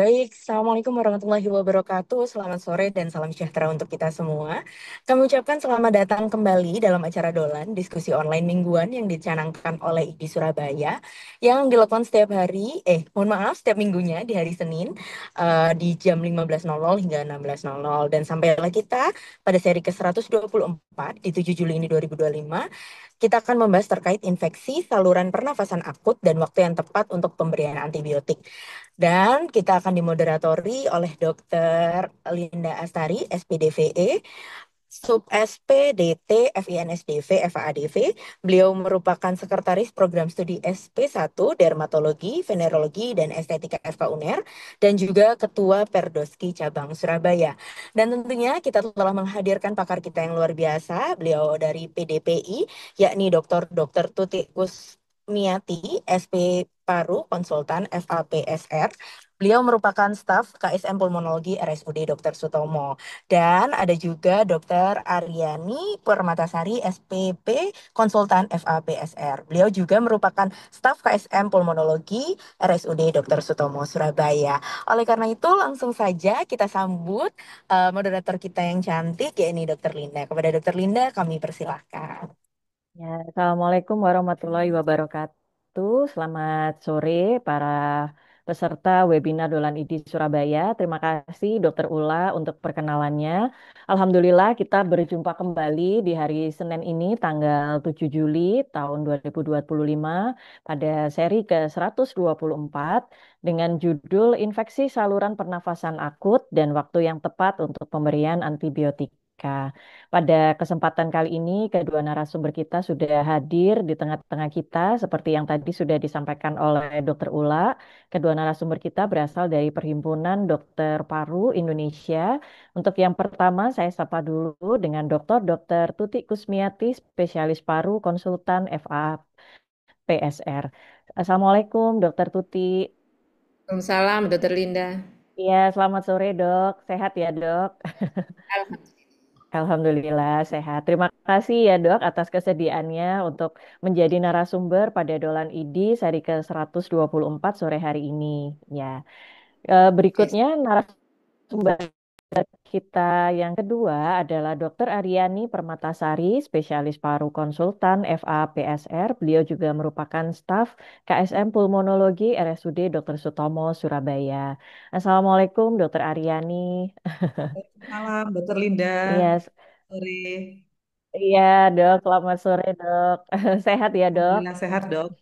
Baik, Assalamualaikum warahmatullahi wabarakatuh. Selamat sore dan salam sejahtera untuk kita semua. Kami ucapkan selamat datang kembali dalam acara Dolan, diskusi online mingguan yang dicanangkan oleh IDI Surabaya, yang dilakukan setiap hari, mohon maaf, setiap minggunya di hari Senin, di jam 15.00 hingga 16.00. Dan sampailah kita pada seri ke-124 di 7 Juli ini 2025, kita akan membahas terkait infeksi saluran pernafasan akut dan waktu yang tepat untuk pemberian antibiotik. Dan kita akan dimoderatori oleh Dr. Linda Astari, SPDVE, Sub SPDT FINSDV FAADV. Beliau merupakan sekretaris program studi SP1 Dermatologi, Venerologi, dan Estetika FK UNER, dan juga ketua Perdoski Cabang Surabaya. Dan tentunya kita telah menghadirkan pakar kita yang luar biasa, beliau dari PDPI, yakni Dr. Tuti Kusmiati, SP Paru Konsultan FAPSR. Beliau merupakan staf KSM Pulmonologi RSUD Dr. Sutomo. Dan ada juga Dr. Aryani Permatasari, SPP, Konsultan FAPSR. Beliau juga merupakan staf KSM Pulmonologi RSUD Dr. Sutomo, Surabaya. Oleh karena itu, langsung saja kita sambut moderator kita yang cantik, yakni Dr. Linda. Kepada Dr. Linda, kami persilahkan. Ya, Assalamualaikum warahmatullahi wabarakatuh. Selamat sore para peserta webinar Dolan ID Surabaya. Terima kasih Dokter Ula untuk perkenalannya. Alhamdulillah kita berjumpa kembali di hari Senin ini tanggal 7 Juli tahun 2025 pada seri ke-124 dengan judul Infeksi Saluran Pernafasan Akut dan Waktu yang Tepat untuk Pemberian Antibiotika. Pada kesempatan kali ini, kedua narasumber kita sudah hadir di tengah-tengah kita, seperti yang tadi sudah disampaikan oleh Dr. Ula. Kedua narasumber kita berasal dari Perhimpunan Dokter Paru Indonesia. Untuk yang pertama, saya sapa dulu dengan Dr. Tuti Kusmiati, spesialis paru, konsultan FAPSR. Assalamualaikum, Dr. Tuti. Waalaikumsalam, Dokter Linda. Iya, selamat sore, Dok. Sehat ya, Dok? Alhamdulillah. Alhamdulillah sehat. Terima kasih ya dok atas kesediaannya untuk menjadi narasumber pada Dolan ID seri ke-124 sore hari ini. Ya, Yes. berikutnya narasumber kita yang kedua adalah Dr. Aryani Permatasari, spesialis paru konsultan FAPSR. Beliau juga merupakan staf KSM Pulmonologi RSUD Dr. Sutomo, Surabaya. Assalamualaikum Dr. Aryani. Malam, Dokter Linda. Iya, Sore. iya dok, selamat sore dok. Sehat ya dok. Alhamdulillah sehat, Dok.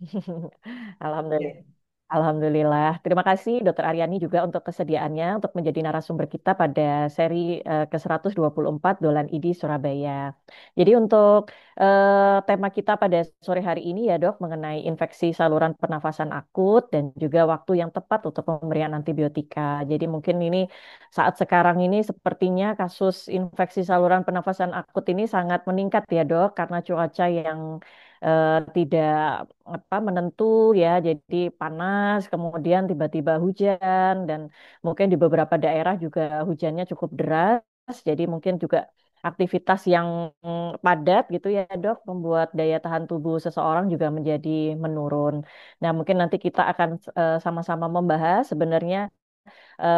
Alhamdulillah. Ya. Alhamdulillah. Terima kasih Dokter Aryani juga untuk kesediaannya untuk menjadi narasumber kita pada seri ke-124 Dolan ID Surabaya. Jadi untuk tema kita pada sore hari ini ya dok mengenai infeksi saluran pernafasan akut dan juga waktu yang tepat untuk pemberian antibiotika. Jadi mungkin ini saat sekarang ini sepertinya kasus infeksi saluran pernafasan akut ini sangat meningkat ya dok karena cuaca yang tidak menentu ya, jadi panas, kemudian tiba-tiba hujan dan mungkin di beberapa daerah juga hujannya cukup deras, jadi mungkin juga aktivitas yang padat gitu ya dok, membuat daya tahan tubuh seseorang juga menjadi menurun. Nah mungkin nanti kita akan sama-sama membahas sebenarnya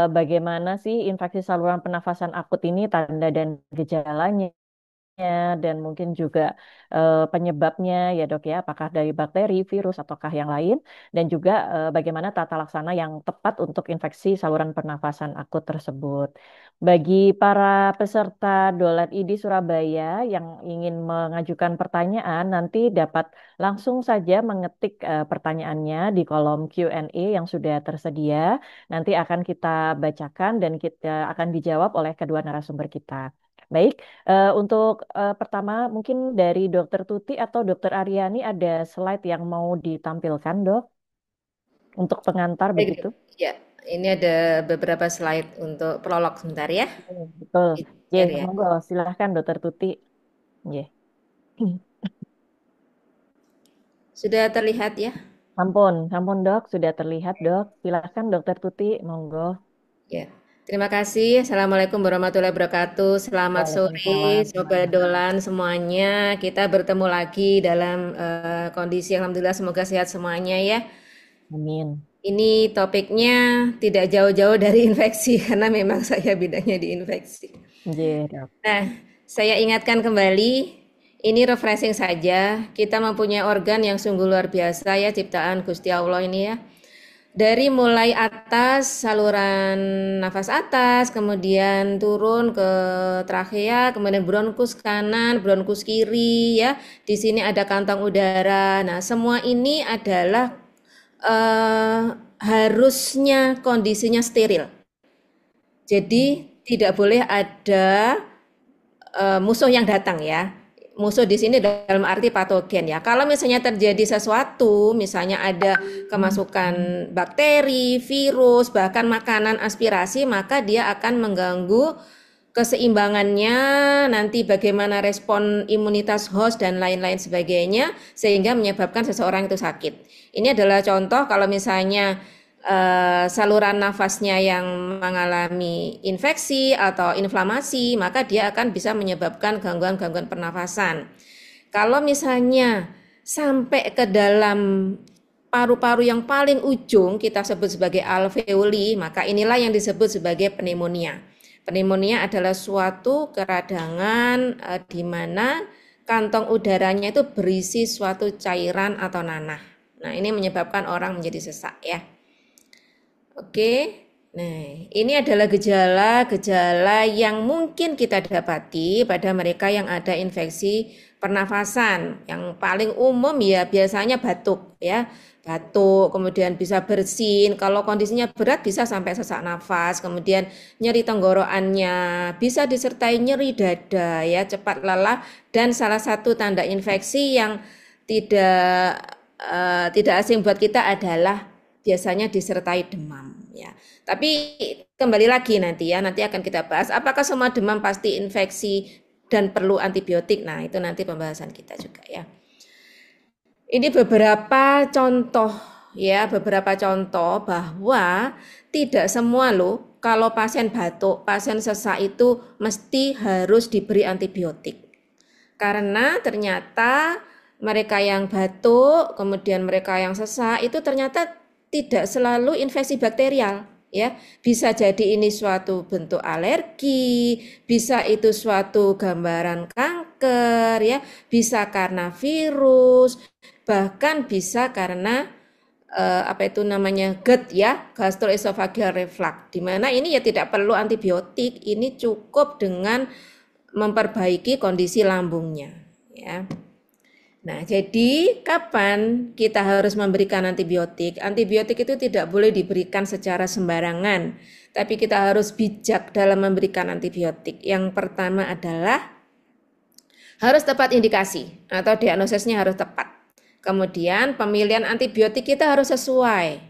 bagaimana sih infeksi saluran pernafasan akut ini, tanda dan gejalanya dan mungkin juga penyebabnya ya dok ya, apakah dari bakteri, virus ataukah yang lain, dan juga bagaimana tata laksana yang tepat untuk infeksi saluran pernafasan akut tersebut. Bagi para peserta Dolan ID Surabaya yang ingin mengajukan pertanyaan, nanti dapat langsung saja mengetik pertanyaannya di kolom Q&A yang sudah tersedia. Nanti akan kita bacakan dan kita akan dijawab oleh kedua narasumber kita. Baik, untuk pertama mungkin dari Dokter Tuti atau Dokter Aryani ada slide yang mau ditampilkan, Dok, untuk pengantar Baik, begitu. Dok. Ya, ini ada beberapa slide untuk prolog sebentar ya. Betul. Ye, Share ya. monggo silahkan Dokter Tuti. Ye. Sudah terlihat ya? Ampun, ampun Dok, sudah terlihat Dok. Silahkan Dokter Tuti, monggo. Ya. Terima kasih. Assalamualaikum warahmatullahi wabarakatuh. Selamat sore, Waalaikumsalam. Sobat Dolan semuanya. Kita bertemu lagi dalam kondisi Alhamdulillah semoga sehat semuanya ya. Amin. Ini topiknya tidak jauh-jauh dari infeksi karena memang saya bidangnya di infeksi. Nggih, Dok. Nah, saya ingatkan kembali, ini refreshing saja. Kita mempunyai organ yang sungguh luar biasa ya, ciptaan Gusti Allah ini ya. Dari mulai atas, saluran nafas atas, kemudian turun ke trakea, kemudian bronkus kanan, bronkus kiri ya. Di sini ada kantong udara. Nah, semua ini adalah harusnya kondisinya steril. Jadi tidak boleh ada musuh yang datang ya. Musuh di sini dalam arti patogen ya. Kalau misalnya terjadi sesuatu, misalnya ada kemasukan bakteri, virus, bahkan makanan aspirasi, maka dia akan mengganggu keseimbangannya, nanti bagaimana respon imunitas host dan lain-lain sebagainya, sehingga menyebabkan seseorang itu sakit. Ini adalah contoh kalau misalnya saluran nafasnya yang mengalami infeksi atau inflamasi, maka dia akan bisa menyebabkan gangguan-gangguan pernafasan. Kalau misalnya sampai ke dalam paru-paru yang paling ujung, kita sebut sebagai alveoli, maka inilah yang disebut sebagai pneumonia. Pneumonia adalah suatu keradangan di mana kantong udaranya itu berisi suatu cairan atau nanah. Nah, ini menyebabkan orang menjadi sesak ya. Oke, nah ini adalah gejala-gejala yang mungkin kita dapati pada mereka yang ada infeksi pernafasan. Yang paling umum ya biasanya batuk ya, batuk, kemudian bisa bersin. Kalau kondisinya berat bisa sampai sesak nafas, kemudian nyeri tenggorokannya, bisa disertai nyeri dada ya, cepat lelah dan salah satu tanda infeksi yang tidak tidak asing buat kita adalah biasanya disertai demam ya. Tapi kembali lagi nanti ya, nanti akan kita bahas apakah semua demam pasti infeksi dan perlu antibiotik. Nah, itu nanti pembahasan kita juga ya. Ini beberapa contoh ya, beberapa contoh bahwa tidak semua loh kalau pasien batuk, pasien sesak itu mesti harus diberi antibiotik. Karena ternyata mereka yang batuk, kemudian mereka yang sesak itu ternyata tidak selalu infeksi bakterial ya. Bisa jadi ini suatu bentuk alergi, bisa itu suatu gambaran kanker ya, bisa karena virus, bahkan bisa karena apa itu namanya GERD ya, gastroesophageal reflux. Di mana ini ya tidak perlu antibiotik, ini cukup dengan memperbaiki kondisi lambungnya ya. Nah, jadi kapan kita harus memberikan antibiotik? Antibiotik itu tidak boleh diberikan secara sembarangan, tapi kita harus bijak dalam memberikan antibiotik. Yang pertama adalah harus tepat indikasi atau diagnosisnya harus tepat. Kemudian pemilihan antibiotik kita harus sesuai,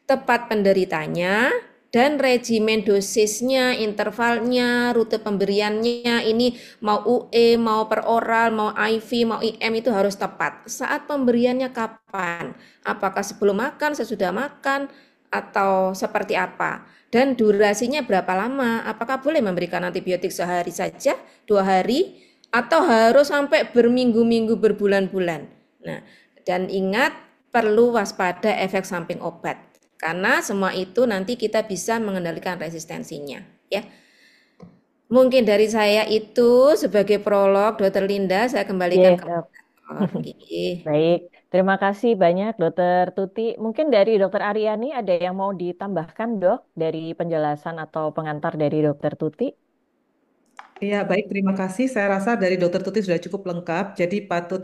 tepat penderitanya, dan regimen dosisnya, intervalnya, rute pemberiannya, ini mau UE, mau per oral, mau IV, mau IM itu harus tepat. Saat pemberiannya kapan? Apakah sebelum makan, sesudah makan, atau seperti apa? Dan durasinya berapa lama? Apakah boleh memberikan antibiotik sehari saja, 2 hari, atau harus sampai berminggu-minggu, berbulan-bulan? Nah, dan ingat perlu waspada efek samping obat. Karena semua itu nanti kita bisa mengendalikan resistensinya ya. Mungkin dari saya itu sebagai prolog, Dokter Linda, saya kembalikan Nggih, ke Dok. moderator. Nggih. Baik, terima kasih banyak Dokter Tuti. Mungkin dari Dokter Aryani ada yang mau ditambahkan, Dok, dari penjelasan atau pengantar dari Dokter Tuti? Iya, baik, terima kasih. Saya rasa dari Dokter Tuti sudah cukup lengkap. Jadi patut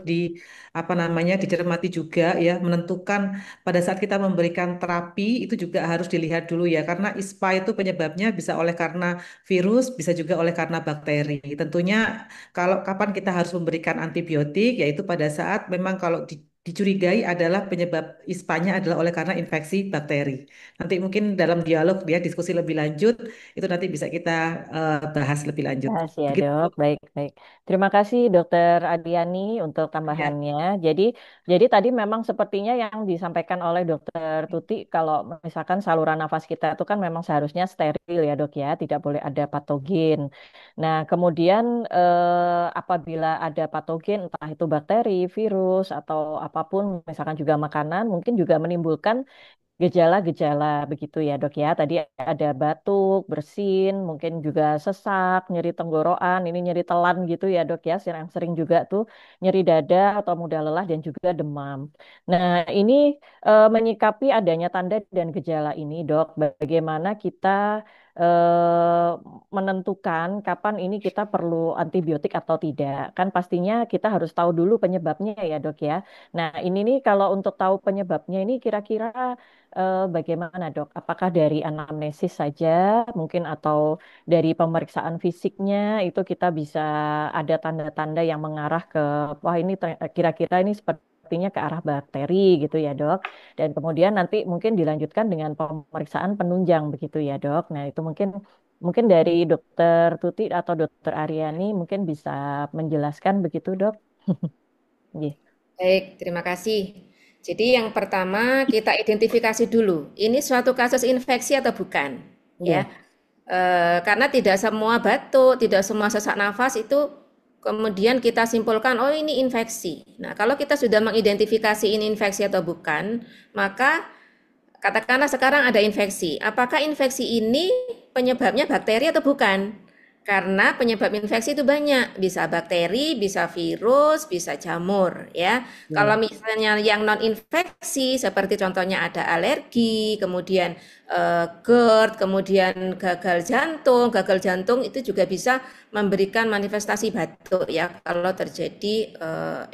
apa namanya dicermati juga ya, menentukan pada saat kita memberikan terapi itu juga harus dilihat dulu ya, karena ISPA itu penyebabnya bisa oleh karena virus, bisa juga oleh karena bakteri. Tentunya kalau kapan kita harus memberikan antibiotik, yaitu pada saat memang kalau dicurigai adalah penyebab ISPA-nya adalah oleh karena infeksi bakteri. Nanti mungkin dalam dialog dia diskusi lebih lanjut itu nanti bisa kita bahas lebih lanjut. Bahas ya Begitu. dok, baik-baik. Terima kasih Dokter Adiani untuk Ya. tambahannya. Jadi tadi memang sepertinya yang disampaikan oleh Dokter Tuti kalau misalkan saluran nafas kita itu kan memang seharusnya steril ya dok ya, tidak boleh ada patogen. Nah kemudian apabila ada patogen entah itu bakteri, virus atau apapun, misalkan juga makanan, mungkin juga menimbulkan gejala-gejala begitu ya dok ya. Tadi ada batuk, bersin, mungkin juga sesak, nyeri tenggorokan, ini nyeri telan gitu ya dok ya. Yang sering juga tuh nyeri dada atau mudah lelah dan juga demam. Nah ini menyikapi adanya tanda dan gejala ini dok, bagaimana kita eh, menentukan kapan ini kita perlu antibiotik atau tidak. Kan pastinya kita harus tahu dulu penyebabnya ya dok ya. Nah ini nih kalau untuk tahu penyebabnya ini kira-kira bagaimana dok? Apakah dari anamnesis saja mungkin atau dari pemeriksaan fisiknya itu kita bisa ada tanda-tanda yang mengarah ke wah ini kira-kira ini sepertinya ke arah bakteri gitu ya dok. Dan kemudian nanti mungkin dilanjutkan dengan pemeriksaan penunjang begitu ya dok. Nah itu mungkin mungkin dari dokter Tuti atau dokter Aryani mungkin bisa menjelaskan begitu dok. Iya. Baik, terima kasih. Jadi yang pertama kita identifikasi dulu, ini suatu kasus infeksi atau bukan, Iya. ya. Karena tidak semua batuk, tidak semua sesak nafas itu kemudian kita simpulkan, oh ini infeksi. Nah, kalau kita sudah mengidentifikasi ini infeksi atau bukan, maka katakanlah sekarang ada infeksi. Apakah infeksi ini penyebabnya bakteri atau bukan? Karena penyebab infeksi itu banyak, bisa bakteri, bisa virus, bisa jamur, ya. Kalau Iya. misalnya yang non infeksi, seperti contohnya ada alergi, kemudian GERD, kemudian gagal jantung itu juga bisa memberikan manifestasi batuk, ya. Kalau terjadi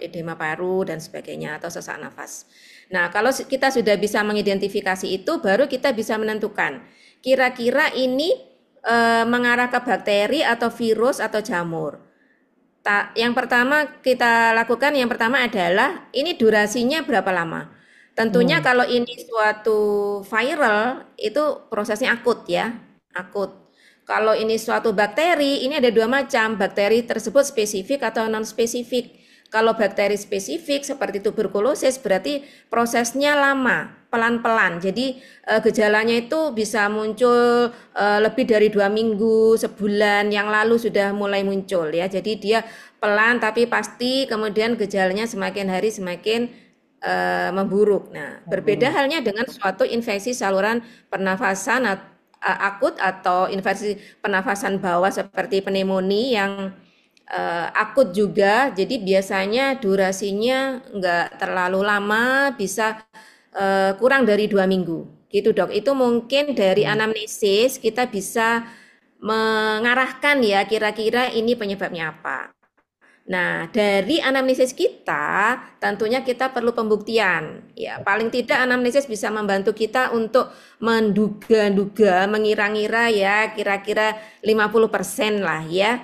edema paru dan sebagainya atau sesak nafas. Nah, kalau kita sudah bisa mengidentifikasi itu, baru kita bisa menentukan kira-kira ini mengarah ke bakteri atau virus atau jamur. Yang pertama kita lakukan, yang pertama adalah ini durasinya berapa lama. Tentunya Hmm. kalau ini suatu viral itu prosesnya akut ya, akut. Kalau ini suatu bakteri, ini ada dua macam, bakteri tersebut spesifik atau non spesifik. Kalau bakteri spesifik seperti tuberkulosis berarti prosesnya lama, pelan-pelan. Jadi gejalanya itu bisa muncul lebih dari 2 minggu, sebulan yang lalu sudah mulai muncul ya. Jadi dia pelan tapi pasti, kemudian gejalanya semakin hari semakin memburuk. Nah, berbeda Hmm. halnya dengan suatu infeksi saluran pernafasan akut atau infeksi pernafasan bawah seperti pneumonia yang akut juga. Jadi biasanya durasinya nggak terlalu lama, bisa kurang dari 2 minggu. Gitu dok. Itu mungkin dari Hmm. anamnesis kita bisa mengarahkan ya kira-kira ini penyebabnya apa. Nah, dari anamnesis kita, tentunya kita perlu pembuktian. Ya, paling tidak anamnesis bisa membantu kita untuk menduga-duga, mengira-ngira ya, kira-kira 50% lah ya.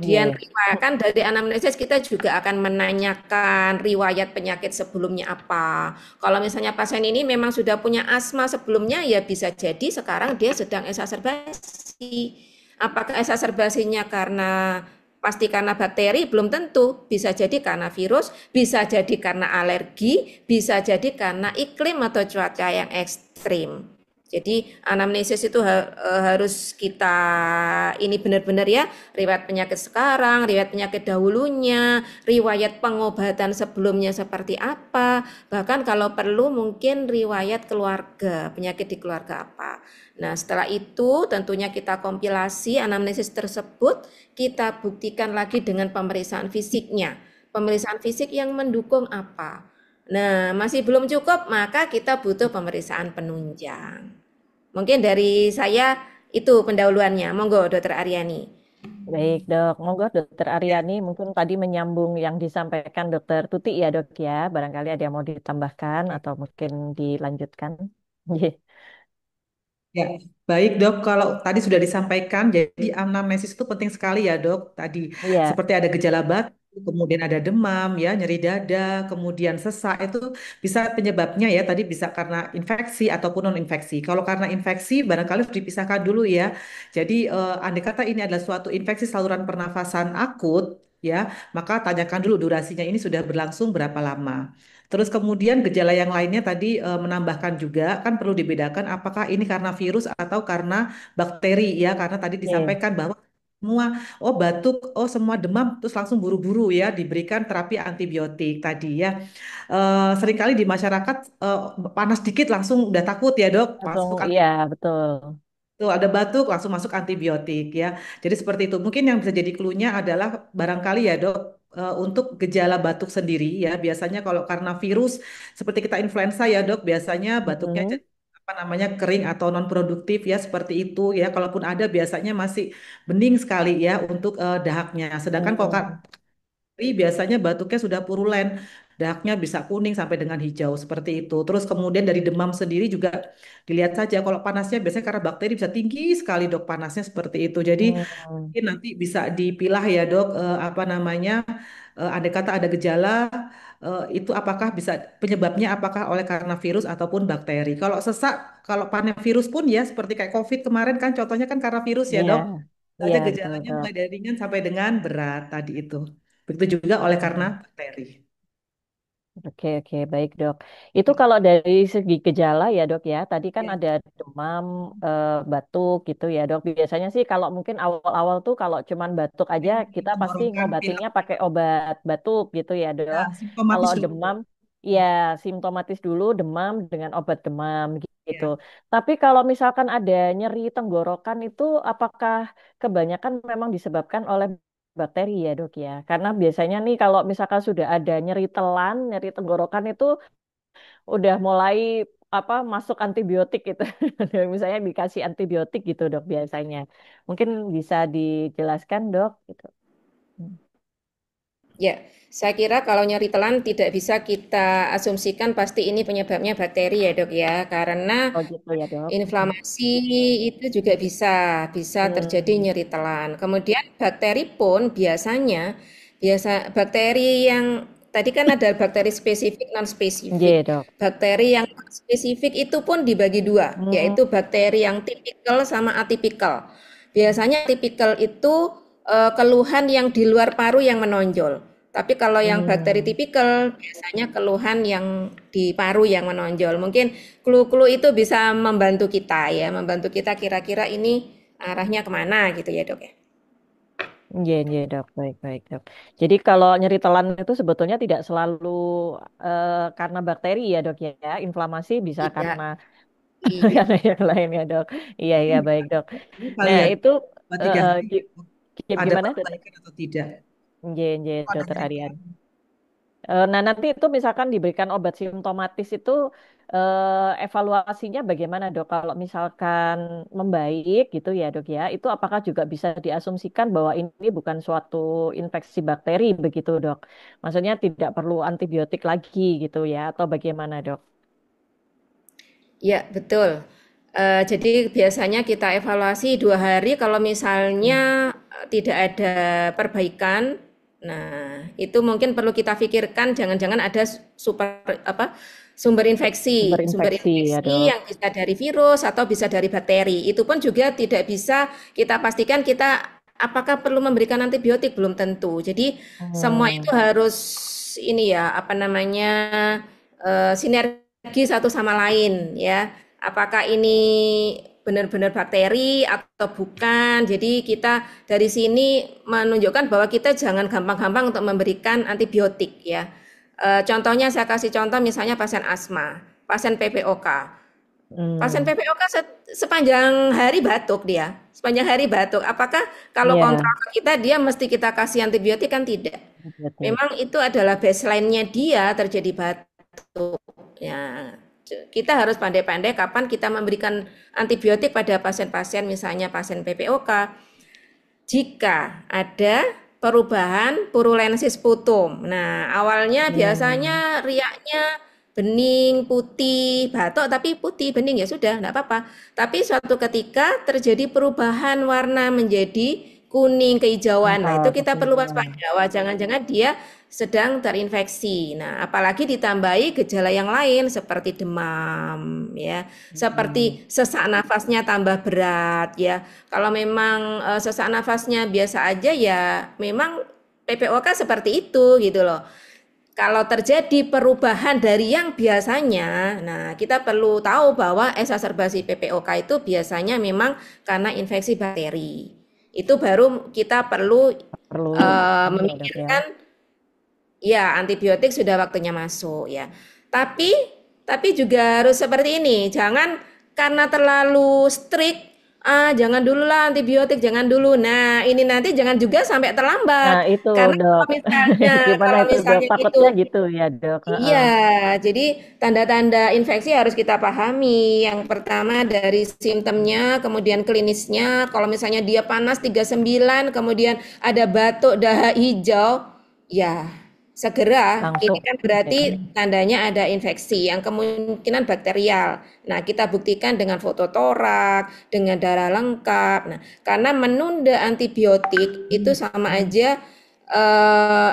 Iya, Kemudian iya. kan dari anamnesis kita juga akan menanyakan riwayat penyakit sebelumnya apa. Kalau misalnya pasien ini memang sudah punya asma sebelumnya, ya bisa jadi sekarang dia sedang exacerbasi. Apakah exacerbasinya karena pasti karena bakteri? Belum tentu. Bisa jadi karena virus, bisa jadi karena alergi, bisa jadi karena iklim atau cuaca yang ekstrim. Jadi anamnesis itu harus kita ini benar-benar ya, riwayat penyakit sekarang, riwayat penyakit dahulunya, riwayat pengobatan sebelumnya seperti apa, bahkan kalau perlu mungkin riwayat keluarga, penyakit di keluarga apa. Nah, setelah itu tentunya kita kompilasi anamnesis tersebut, kita buktikan lagi dengan pemeriksaan fisiknya. Pemeriksaan fisik yang mendukung apa? Nah, masih belum cukup, maka kita butuh pemeriksaan penunjang. Mungkin dari saya itu pendahuluannya. Monggo, Dokter Aryani. Baik, Dok. Monggo Dokter Ya, Aryani mungkin tadi menyambung yang disampaikan Dokter Tuti ya, Dok ya. Barangkali ada yang mau ditambahkan atau mungkin dilanjutkan. Iya. ya, baik dok. Kalau tadi sudah disampaikan, jadi anamnesis itu penting sekali ya dok. Tadi Iya. seperti ada gejala batuk, kemudian ada demam, ya, nyeri dada, kemudian sesak itu bisa penyebabnya ya. Tadi bisa karena infeksi ataupun non infeksi. Kalau karena infeksi, barangkali harus dipisahkan dulu ya. Jadi andai kata ini adalah suatu infeksi saluran pernafasan akut, ya, maka tanyakan dulu durasinya ini sudah berlangsung berapa lama. Terus kemudian gejala yang lainnya tadi menambahkan juga kan perlu dibedakan apakah ini karena virus atau karena bakteri ya karena tadi Iya. disampaikan bahwa semua, oh batuk, oh semua demam, terus langsung buru-buru ya diberikan terapi antibiotik tadi ya. Seringkali di masyarakat panas dikit langsung udah takut ya dok, Langsung, masuk iya betul. tuh ada batuk langsung masuk antibiotik ya. Jadi seperti itu. Mungkin yang bisa jadi clue-nya adalah barangkali ya dok, untuk gejala batuk sendiri ya. Biasanya kalau karena virus seperti kita influenza ya dok, biasanya batuknya Mhm. jadi apa namanya kering atau non produktif ya seperti itu ya. Kalaupun ada biasanya masih bening sekali ya untuk dahaknya. Sedangkan kalau Hmm. biasanya batuknya sudah purulen, dahaknya bisa kuning sampai dengan hijau seperti itu. Terus kemudian dari demam sendiri juga dilihat saja kalau panasnya biasanya karena bakteri bisa tinggi sekali dok panasnya seperti itu. Jadi Hmm. mungkin nanti bisa dipilah ya dok apa namanya andai kata ada gejala itu apakah bisa penyebabnya apakah oleh karena virus ataupun bakteri. Kalau sesak, kalau panen virus pun ya seperti kayak COVID kemarin kan contohnya kan karena virus ya Iya, dok. iya Ada betul gejalanya dok. mulai dari ringan sampai dengan berat tadi itu. Begitu juga oleh karena Hmm. bakteri. Oke, oke, baik dok. Itu kalau dari segi gejala ya dok ya, tadi kan Ya, ada demam, batuk gitu ya dok. Biasanya sih kalau mungkin awal-awal tuh kalau cuman batuk aja kita pasti tenggorokan, pilek, ngobatinnya pakai obat batuk gitu ya ya, dok. Kalau simptomatis dulu. demam, ya simptomatis dulu demam dengan obat demam gitu. Ya. Tapi kalau misalkan ada nyeri tenggorokan itu apakah kebanyakan memang disebabkan oleh bakteri ya dok ya. Karena biasanya nih kalau misalkan sudah ada nyeri telan, nyeri tenggorokan itu udah mulai apa masuk antibiotik gitu. Misalnya dikasih antibiotik gitu dok biasanya. Mungkin bisa dijelaskan dok gitu. Hmm. Ya, saya kira kalau nyeri telan tidak bisa kita asumsikan pasti ini penyebabnya bakteri ya dok ya, karena Oh gitu ya dok. Hmm. inflamasi itu juga bisa terjadi Hmm. nyeri telan. Kemudian bakteri pun biasa bakteri yang tadi kan ada bakteri spesifik non Iya spesifik. dok. Bakteri yang spesifik itu pun dibagi dua, Hmm. yaitu bakteri yang tipikal sama atipikal. Biasanya tipikal itu keluhan yang di luar paru yang menonjol. Tapi kalau yang bakteri Hmm. tipikal biasanya keluhan yang di paru yang menonjol. Mungkin clue-clue itu bisa membantu kita ya, membantu kita kira-kira ini arahnya kemana gitu ya dok ya. Iya, iya dok, baik, baik dok. Jadi kalau nyeri telan itu sebetulnya tidak selalu karena bakteri ya dok ya, inflamasi bisa Tidak, karena iya. karena yang lain ya dok. Iya, iya baik dok. Ini kali Nah ya, itu dua tiga hari ada gimana dokter? perbaikan atau tidak. Iya, iya Kalau ada dokter nyeri Aryan. telan. Nah nanti itu misalkan diberikan obat simptomatis itu evaluasinya bagaimana dok? Kalau misalkan membaik gitu ya dok ya, itu apakah juga bisa diasumsikan bahwa ini bukan suatu infeksi bakteri begitu dok? Maksudnya tidak perlu antibiotik lagi gitu ya, atau bagaimana dok? Ya, betul. Jadi biasanya kita evaluasi 2 hari kalau Hmm. misalnya tidak ada perbaikan. Nah, itu mungkin perlu kita pikirkan jangan-jangan ada sumber infeksi. Sumber Berinfeksi ya infeksi dok. yang bisa dari virus atau bisa dari bakteri. Itu pun juga tidak bisa kita pastikan kita apakah perlu memberikan antibiotik belum tentu. Jadi semua itu Hmm. harus ini ya, apa namanya, sinergi satu sama lain ya. Apakah ini benar-benar bakteri atau bukan? Jadi kita dari sini menunjukkan bahwa kita jangan gampang-gampang untuk memberikan antibiotik ya. Contohnya saya kasih contoh misalnya pasien asma, pasien PPOK. Pasien Hmm. PPOK sepanjang hari batuk dia, sepanjang hari batuk. Apakah kalau Iya, kontrol ke kita dia mesti kita kasih antibiotik kan tidak? betul. Memang itu adalah baseline-nya dia terjadi batuk. Ya, kita harus pandai-pandai kapan kita memberikan antibiotik pada pasien-pasien misalnya pasien PPOK jika ada perubahan purulensis putum. Nah, awalnya Hmm. biasanya riaknya bening, putih, batuk tapi putih, bening ya sudah, enggak apa-apa. Tapi suatu ketika terjadi perubahan warna menjadi kuning kehijauan. Nah, itu Kental, kita perlu kesimpulan. waspada. Wah, jangan-jangan dia sedang terinfeksi. Nah, apalagi ditambahi gejala yang lain seperti demam ya, Hmm. seperti sesak nafasnya tambah berat ya. Kalau memang sesak nafasnya biasa aja ya memang PPOK seperti itu gitu loh. Kalau terjadi perubahan dari yang biasanya, nah kita perlu tahu bahwa exacerbasi PPOK itu biasanya memang karena infeksi bakteri. itu baru kita perlu Perlu ya, Dok, ya. memikirkan ya antibiotik sudah waktunya masuk ya. Tapi juga harus seperti ini, jangan karena terlalu strict, jangan dulu lah antibiotik, jangan dulu. Nah, ini nanti jangan juga sampai Nah, terlambat. itu Karena Dok. Gimana kalau itu Dok? misalnya itu Takutnya gitu ya, Dok. iya, jadi tanda-tanda infeksi harus kita pahami. Yang pertama dari simptomnya, kemudian klinisnya. Kalau misalnya dia panas 39, kemudian ada batuk, dahak hijau, ya segera. Ini Langsung. kan berarti tandanya ada infeksi yang kemungkinan bakterial. Nah, kita buktikan dengan foto torak, dengan darah lengkap. Nah, karena menunda antibiotik itu sama aja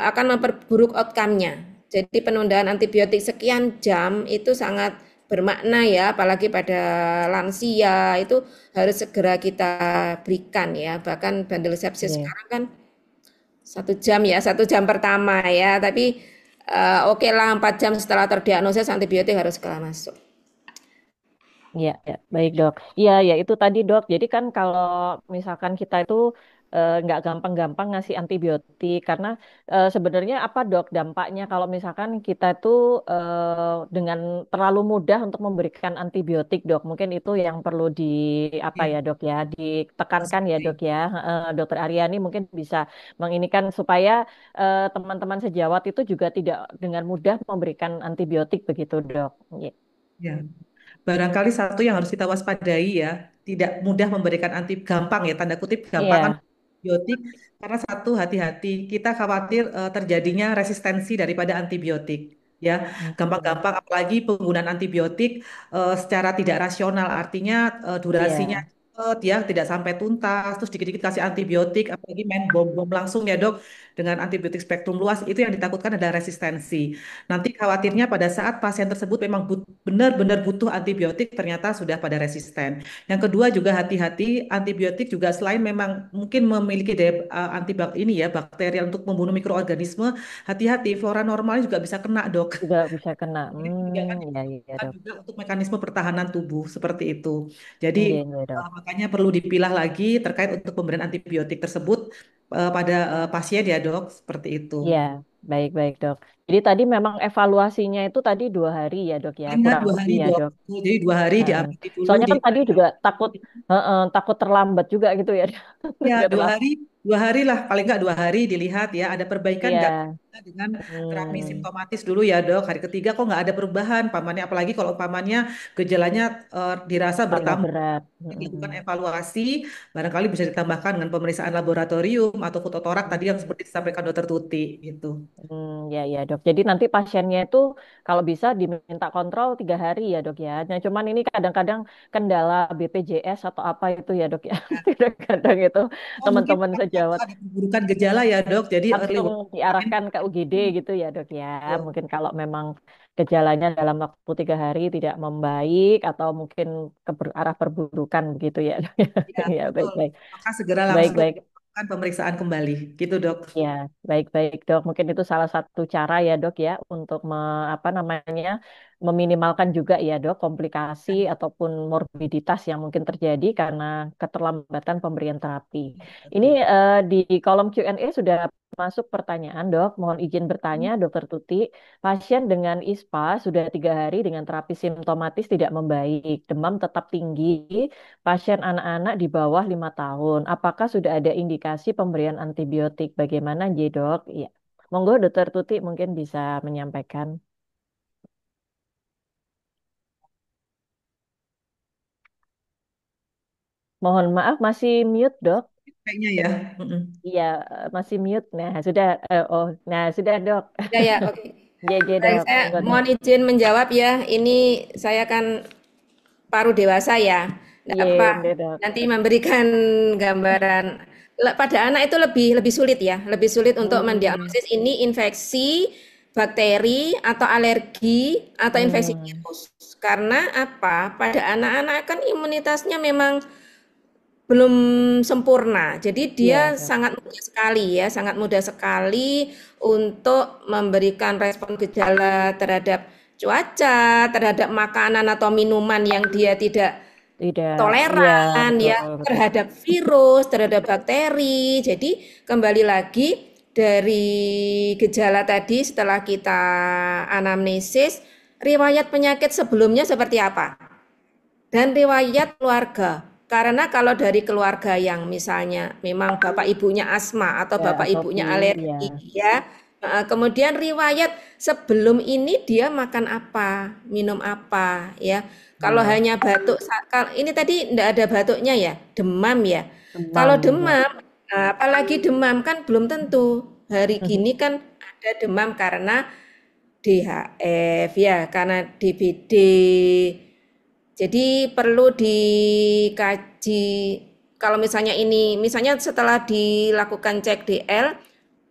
akan memperburuk outcome-nya. Jadi penundaan antibiotik sekian jam itu sangat bermakna ya, apalagi pada lansia itu harus segera kita berikan ya. Bahkan bandel sepsis Iya. sekarang kan 1 jam ya, 1 jam pertama ya. Tapi oke lah 4 jam setelah terdiagnosis antibiotik harus segera masuk. Iya, ya, baik Dok. Iya, ya itu tadi Dok. Jadi kan kalau misalkan kita itu nggak gampang-gampang ngasih antibiotik karena sebenarnya apa Dok dampaknya kalau misalkan kita itu dengan terlalu mudah untuk memberikan antibiotik Dok. Mungkin itu yang perlu di apa Ya, ya Dok ya, ditekankan ya Dok pasti. ya. Dokter Aryani mungkin bisa menginikan supaya teman-teman sejawat itu juga tidak dengan mudah memberikan antibiotik begitu Dok. Iya. Ya. Barangkali satu yang harus kita waspadai ya, tidak mudah memberikan gampang ya, tanda kutip gampang kan Iya. antibiotik, karena satu hati-hati, kita khawatir terjadinya resistensi daripada antibiotik. Ya, Hmm. gampang-gampang, apalagi penggunaan antibiotik secara tidak rasional, artinya durasinya Iya, cepet, ya, tidak sampai tuntas, terus dikit-dikit kasih antibiotik, apalagi main bom-bom langsung ya dok, dengan antibiotik spektrum luas, itu yang ditakutkan adalah resistensi. Nanti khawatirnya pada saat pasien tersebut memang benar-benar butuh antibiotik, ternyata sudah pada resisten. Yang kedua juga hati-hati, antibiotik juga selain memang mungkin memiliki daya ini ya bakteri untuk membunuh mikroorganisme, hati-hati flora normalnya juga bisa kena dok. juga bisa kena. Jadi juga kan Ya, ya diperlukan dok. juga untuk mekanisme pertahanan tubuh seperti itu. Jadi Iya, ya, dok. makanya perlu dipilah lagi terkait untuk pemberian antibiotik tersebut pada pasien ya dok, seperti itu. Iya, baik-baik dok. Jadi tadi memang evaluasinya itu tadi 2 hari ya dok ya, Paling nggak kurang 2 hari lebih ya dok. dok. Jadi 2 hari Heeh. diamati dulu Soalnya di. kan tadi juga takut, takut terlambat juga gitu ya. Ya, Nggak dua terlambat. hari, 2 hari lah, paling nggak 2 hari dilihat ya, ada perbaikan nggak Iya. dengan terapi Hmm, simptomatis dulu ya dok. Hari ketiga kok nggak ada perubahan, pamannya apalagi kalau pamannya gejalanya dirasa tambah bertambah, berat. dilakukan Mm-mm. evaluasi, barangkali bisa ditambahkan dengan pemeriksaan laboratorium atau fototorak tadi yang seperti disampaikan dokter Tuti gitu. Ya, ya dok. Jadi nanti pasiennya itu kalau bisa diminta kontrol 3 hari ya dok ya. Nah, cuman ini kadang-kadang kendala BPJS atau apa itu ya dok ya. Kadang-kadang itu Oh mungkin teman-teman pada sejawat ada perburukan gejala ya dok, jadi early langsung warning. diarahkan ke UGD gitu ya dok ya. Betul. Mungkin kalau memang gejalanya dalam waktu 3 hari tidak membaik atau mungkin ke arah perburukan begitu ya dok ya. Ya Ya betul, baik-baik. maka segera langsung Baik-baik. dilakukan pemeriksaan kembali gitu dok. Ya, baik-baik dok. Mungkin itu salah satu cara ya dok ya untuk apa namanya meminimalkan juga ya dok komplikasi Ya, ataupun morbiditas yang mungkin terjadi karena keterlambatan pemberian terapi. Ini betul. di kolom Q&A sudah masuk pertanyaan dok. Mohon izin bertanya Dokter Tuti. Pasien dengan ISPA sudah 3 hari dengan terapi simptomatis tidak membaik, demam tetap tinggi. Pasien anak-anak di bawah 5 tahun, apakah sudah ada indikasi pemberian antibiotik? Bagaimana, J, dok? Iya. Monggo, Dokter Tuti mungkin bisa menyampaikan. Mohon maaf, masih mute, dok. Kayaknya ya. Mm-mm. Iya, masih mute. Nah, sudah. Nah, sudah, dok. Ya ya, oke. J, J, Baik, dok. saya Monggo, dok. mohon izin menjawab ya. Ini saya kan paruh dewasa ya. Nggak Iya, apa deh, dok. nanti memberikan gambaran. Pada anak itu lebih lebih sulit ya, lebih sulit untuk Hmm, mendiagnosis ini infeksi bakteri atau alergi atau infeksi hmm, virus. Karena apa? Pada anak-anak kan imunitasnya memang belum sempurna. Jadi iya, dia dok. sangat mudah sekali ya, sangat mudah sekali untuk memberikan respon gejala terhadap cuaca, terhadap makanan atau minuman yang dia tidak Tidak, iya toleran betul, ya betul. terhadap virus, terhadap bakteri. Jadi kembali lagi dari gejala tadi setelah kita anamnesis, riwayat penyakit sebelumnya seperti apa? Dan riwayat keluarga. Karena kalau dari keluarga yang misalnya memang bapak ibunya asma atau Ya, bapak atopi, ibunya ya. alergi ya. Kemudian riwayat sebelum ini dia makan apa, minum apa ya. Kalau Ya, hanya batuk, ini tadi tidak ada batuknya ya, demam ya. Kalau demam, ya. demam, apalagi demam kan belum tentu. Hari gini kan ada demam karena DHF ya, karena DBD. Jadi perlu dikaji kalau misalnya ini, misalnya setelah dilakukan cek DL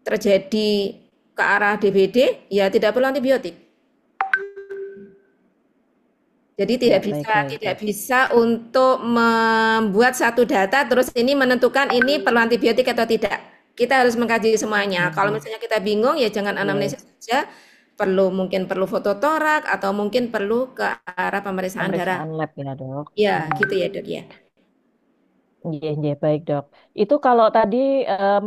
terjadi ke arah DBD, ya tidak perlu antibiotik. Jadi Ya, baik, baik, tidak baik. bisa untuk membuat satu data terus ini menentukan ini perlu antibiotik atau tidak. Kita harus mengkaji semuanya. Kalau Hmm, misalnya kita bingung ya jangan ya, anamnesis saja. Mungkin perlu foto torak atau mungkin perlu ke arah pemeriksaan darah. pemeriksaan lab ya, Dok. Ya, Hmm. gitu ya, Dok ya. Iya, iya, baik dok. Itu kalau tadi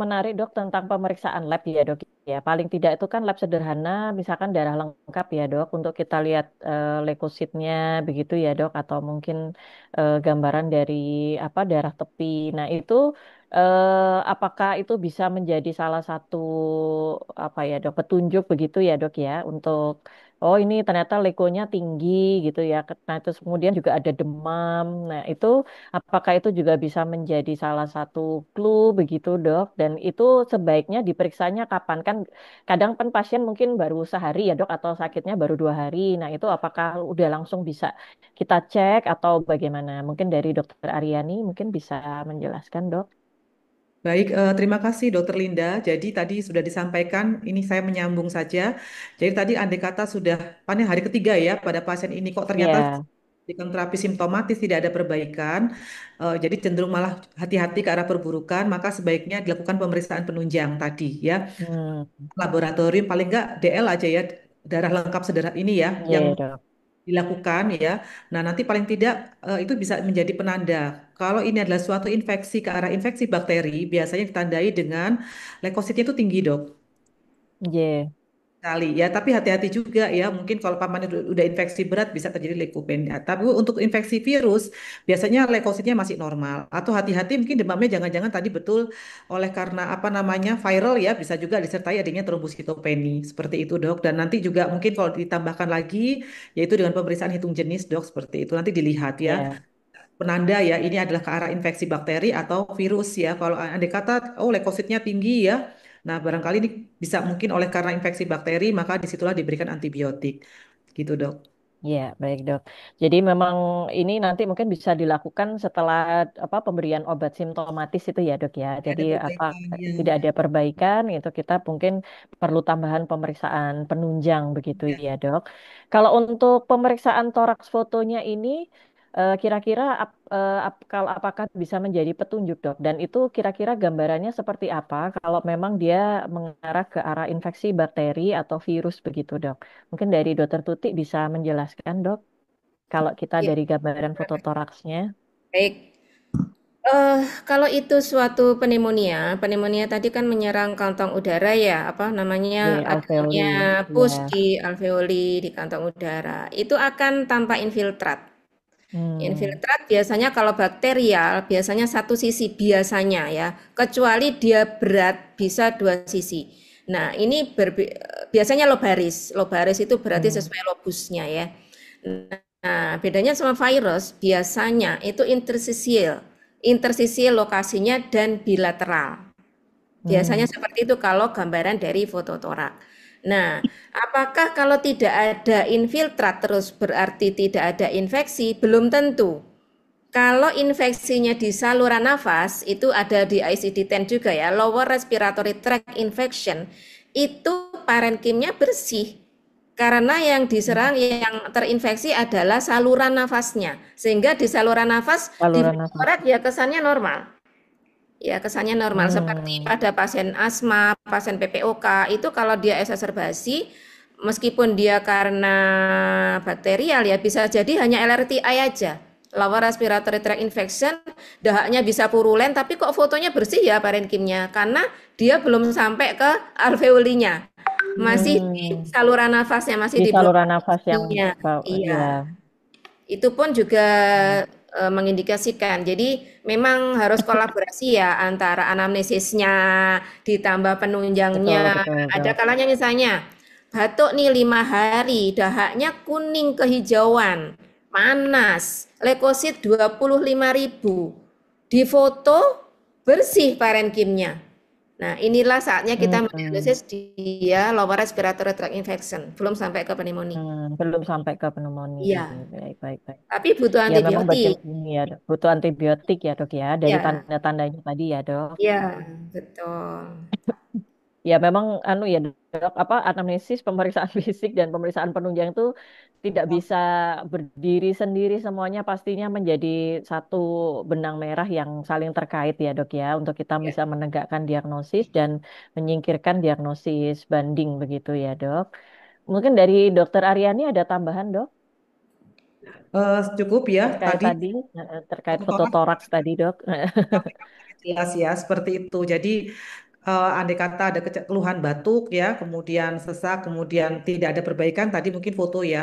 menarik dok tentang pemeriksaan lab ya dok. Ya, paling tidak itu kan lab sederhana, misalkan darah lengkap ya dok, untuk kita lihat leukositnya begitu ya dok, atau mungkin gambaran dari apa darah tepi. Nah itu apakah itu bisa menjadi salah satu apa ya dok petunjuk begitu ya dok ya untuk oh ini ternyata lekonya tinggi gitu ya. Nah terus kemudian juga ada demam. Nah itu apakah itu juga bisa menjadi salah satu clue begitu, Dok? Dan itu sebaiknya diperiksanya kapan? Kan kadang kan pasien mungkin baru sehari ya, Dok, atau sakitnya baru 2 hari. Nah, itu apakah udah langsung bisa kita cek atau bagaimana? Mungkin dari Dokter Aryani mungkin bisa menjelaskan, Dok. Baik, terima kasih Dokter Linda. Jadi tadi sudah disampaikan, ini saya menyambung saja. Jadi tadi andai kata sudah panen hari ketiga ya pada pasien ini kok ternyata Ya, dengan terapi simptomatis tidak ada perbaikan, jadi cenderung malah hati-hati ke arah perburukan, maka sebaiknya dilakukan pemeriksaan penunjang tadi ya. hmm, Laboratorium paling enggak DL aja ya, darah lengkap sederhana ini ya, yang ya, Dok. dilakukan ya. Nah, nanti paling tidak itu bisa menjadi penanda. Kalau ini adalah suatu infeksi ke arah infeksi bakteri, biasanya ditandai dengan leukositnya itu tinggi, Dok. Ya, Kali ya, tapi hati-hati juga ya. Mungkin kalau pamannya udah infeksi berat bisa terjadi leukopenia. Tapi untuk infeksi virus biasanya leukositnya masih normal. Atau hati-hati mungkin demamnya jangan-jangan tadi betul oleh karena apa namanya viral ya, bisa juga disertai adanya trombositopeni seperti itu, Dok. Dan nanti juga mungkin kalau ditambahkan lagi yaitu dengan pemeriksaan hitung jenis, Dok, seperti itu. Nanti dilihat ya ya, penanda ya ini adalah ke arah infeksi bakteri atau virus ya. Kalau andai kata oh leukositnya tinggi ya, nah barangkali ini bisa mungkin oleh karena infeksi bakteri maka disitulah diberikan antibiotik gitu dok. ya, baik dok. Jadi memang ini nanti mungkin bisa dilakukan setelah apa pemberian obat simptomatis itu ya dok ya. Ada Jadi apa perbaikan ya. tidak ada perbaikan itu kita mungkin perlu tambahan pemeriksaan penunjang begitu Ya. ya dok. Kalau untuk pemeriksaan toraks fotonya ini kira-kira kalau apakah bisa menjadi petunjuk dok? Dan itu kira-kira gambarannya seperti apa kalau memang dia mengarah ke arah infeksi bakteri atau virus begitu dok? Mungkin dari Dokter Tuti bisa menjelaskan, Dok, kalau kita Ya, dari gambaran foto toraksnya. baik. Kalau itu suatu pneumonia, pneumonia tadi kan menyerang kantong udara ya, apa namanya, Y. ada namanya alveoli, pus ya. di alveoli di kantong udara. Itu akan tanpa infiltrat. Hmm, Infiltrat biasanya kalau bakterial biasanya satu sisi biasanya ya, kecuali dia berat bisa dua sisi. Nah, ini biasanya lobaris. Lobaris itu berarti hmm, sesuai lobusnya ya. Nah, bedanya sama virus biasanya itu interstisial. Interstisial lokasinya dan bilateral. Biasanya hmm. seperti itu kalau gambaran dari fototorak. Nah, apakah kalau tidak ada infiltrat terus berarti tidak ada infeksi? Belum tentu. Kalau infeksinya di saluran nafas, itu ada di ICD-10 juga ya, lower respiratory tract infection, itu parenkimnya bersih. Karena yang diserang, yang terinfeksi adalah saluran nafasnya. Sehingga di saluran nafas, di Saluran nafas. fototorak ya kesannya normal. Ya, kesannya normal. Seperti Hmm, pada pasien asma, pasien PPOK, itu kalau dia exacerbasi, meskipun dia karena bakterial ya bisa jadi hanya LRTI aja. lower respiratory tract infection, dahaknya bisa purulen, tapi kok fotonya bersih ya parenkimnya, karena dia belum sampai ke alveolinya, masih di Hmm, saluran nafasnya, masih di di saluran nafas yang bronkinya. ya. Iya, itu pun juga mengindikasikan. Jadi memang harus kolaborasi ya antara anamnesisnya ditambah Betul, penunjangnya. betul, Ada Dok. kalanya misalnya batuk nih 5 hari, dahaknya kuning kehijauan, panas, leukosit 25.000. Difoto bersih parenkimnya. Nah, inilah saatnya kita Hmm, mendiagnosis dia lower respiratory tract infection, belum sampai ke pneumonia. belum sampai ke pneumonia. Iya, Baik, baik, baik. tapi butuh Ya memang antibiotik. ini ya Dok, butuh antibiotik ya Dok ya dari Ya, tanda-tandanya tadi ya Dok. ya, betul. Ya memang anu ya Dok, apa anamnesis pemeriksaan fisik dan pemeriksaan penunjang itu tidak bisa berdiri sendiri semuanya pastinya menjadi satu benang merah yang saling terkait ya Dok ya untuk kita Ya. bisa menegakkan diagnosis dan menyingkirkan diagnosis banding begitu ya Dok. Mungkin dari Dokter Aryani ada tambahan Dok Cukup ya terkait tadi tadi terkait fototoraks fototoraks tadi Dok. jelas ya seperti itu. Jadi andai kata ada keluhan batuk ya, kemudian sesak, kemudian tidak ada perbaikan, tadi mungkin foto ya.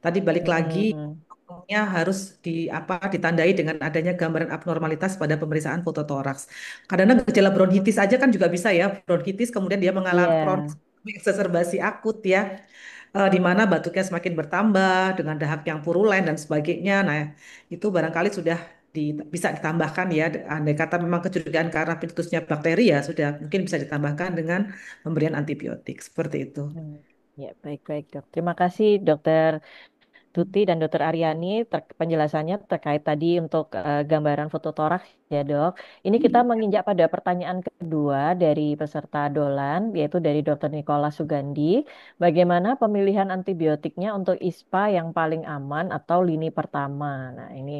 Tadi balik lagi Mm-mm. nya harus ditandai dengan adanya gambaran abnormalitas pada pemeriksaan fototoraks. Kadang gejala bronkitis aja kan juga bisa ya, bronkitis kemudian dia mengalami Iya. exacerbasi akut ya, di mana batuknya semakin bertambah dengan dahak yang purulen dan sebagainya. Nah, itu barangkali sudah bisa ditambahkan ya, andai kata memang kecurigaan karena pencetusnya bakteri ya sudah mungkin bisa ditambahkan dengan pemberian antibiotik seperti itu. Hmm. Ya, baik-baik, Dok. Terima kasih, Dokter Tuti dan Dokter Aryani penjelasannya terkait tadi untuk gambaran foto toraks ya, Dok. Ini kita menginjak pada pertanyaan kedua dari peserta Dolan, yaitu dari Dokter Nicholas Sugandi. Bagaimana pemilihan antibiotiknya untuk ISPA yang paling aman atau lini pertama? Nah, ini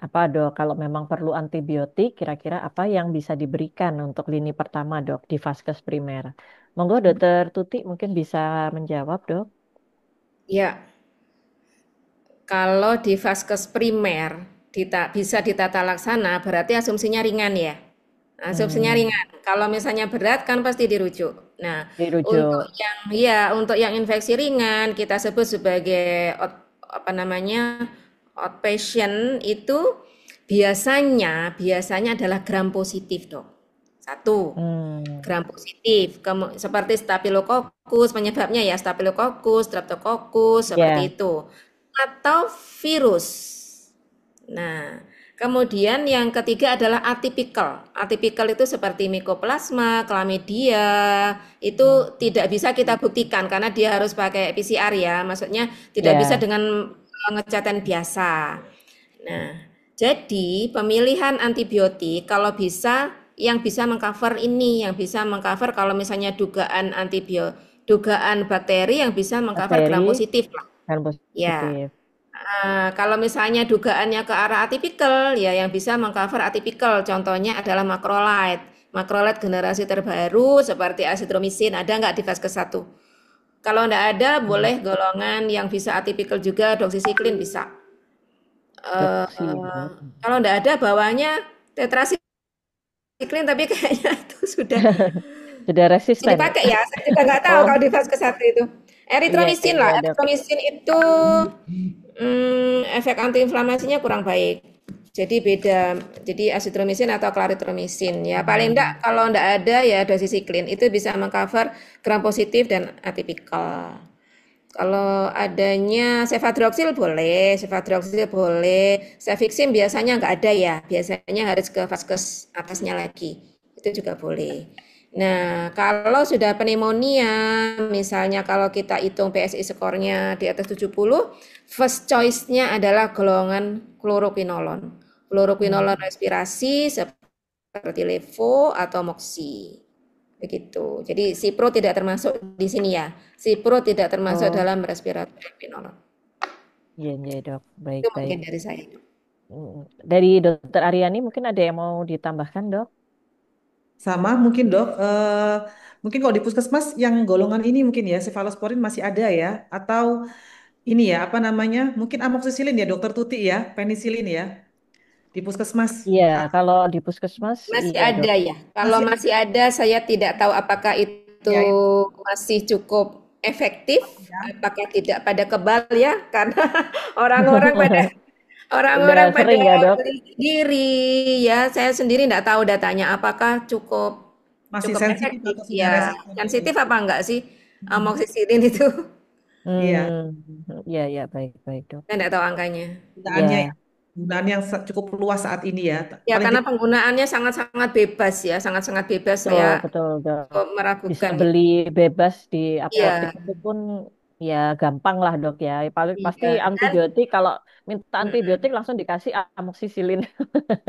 apa, Dok? Kalau memang perlu antibiotik, kira-kira apa yang bisa diberikan untuk lini pertama, Dok, di vaskes primer? Monggo, Dokter Tuti mungkin bisa menjawab, Dok. Ya, kalau di vaskes primer bisa ditata laksana, berarti asumsinya ringan ya. Asumsinya Hmm, ringan. Kalau misalnya berat kan pasti dirujuk. Nah, untuk dirujuk. untuk yang infeksi ringan kita sebut sebagai apa namanya, outpatient itu biasanya adalah gram positif, Dok. Satu, Hmm, gram positif, seperti Staphylococcus, penyebabnya ya Staphylococcus, Streptococcus, seperti ya, itu. Atau virus. Nah, kemudian yang ketiga adalah atypical. Atypical itu seperti Mycoplasma, Chlamydia, itu tidak bisa kita buktikan karena dia harus pakai PCR ya. Maksudnya tidak bisa ya, dengan pengecatan biasa. Nah, jadi pemilihan antibiotik kalau bisa yang bisa mengcover ini, yang bisa mengcover kalau misalnya dugaan bakteri yang bisa mengcover bakteri gram positif lah. dan Ya. positif. Kalau misalnya dugaannya ke arah atipikal, ya yang bisa mengcover atipikal, contohnya adalah macrolide. Macrolide generasi terbaru seperti azitromisin, ada nggak di vaskes 1? Kalau nggak ada, Hmm, boleh golongan yang bisa atipikal juga, doxycycline bisa. doksi. Kalau nggak ada, bawahnya tetrasiklin, tapi kayaknya itu sudah Sudah resisten ya? dipakai ya. Saya juga nggak tahu Oh, kalau di vaskes 1 itu. iya, Eritromisin iya, lah, Dok. eritromisin itu efek antiinflamasinya kurang baik. Jadi beda, jadi azitromisin atau klaritromisin ya. Paling enggak kalau enggak ada ya dosisiklin itu bisa mengcover gram positif dan atipikal. Kalau adanya cefadroxil boleh, cefixim biasanya enggak ada ya. Biasanya harus ke vaskes atasnya lagi. Itu juga boleh. Nah, kalau sudah pneumonia, misalnya kalau kita hitung PSI skornya di atas 70, first choice-nya adalah golongan kloroquinolon. Kloroquinolon Hmm. respirasi seperti levo atau moxi. Begitu. Jadi Cipro tidak termasuk di sini ya. Cipro tidak termasuk Oh, dalam respiratory quinolone. iya, iya, Dok. Baik, Itu baik. mungkin dari saya. Hmm. Dari Dokter Aryani mungkin ada yang mau ditambahkan, Dok? Sama mungkin dok, mungkin kalau di puskesmas yang golongan ini mungkin ya, cefalosporin masih ada ya, atau ini ya, apa namanya? Mungkin amoksisilin ya, Dokter Tuti ya, penisilin ya, di puskesmas. Iya, Ah, kalau di puskesmas, Masih iya dok. ada ya. Kalau masih masih ada, saya tidak tahu apakah itu ya, itu masih cukup efektif, ya. apakah tidak pada kebal ya, karena orang-orang pada Udah orang-orang pada sering ya dok. beli sendiri ya. Saya sendiri tidak tahu datanya apakah cukup Masih cukup sensitif efektif atau sudah ya. resisten itu. Sensitif apa enggak sih Hmm, amoksisilin itu? iya, Iya, iya, baik, baik dok. Saya tidak tahu angkanya. penggunaannya ya, Iya, penggunaan yang cukup luas saat ini ya. Ya, Paling karena tidak penggunaannya sangat-sangat bebas ya, sangat-sangat bebas. betul, Saya betul dok. Bisa meragukan beli itu. bebas di apotek Iya, itu pun ya gampang lah dok ya. Paling pasti iya. Dan antibiotik kalau minta mm, antibiotik langsung dikasih amoksisilin.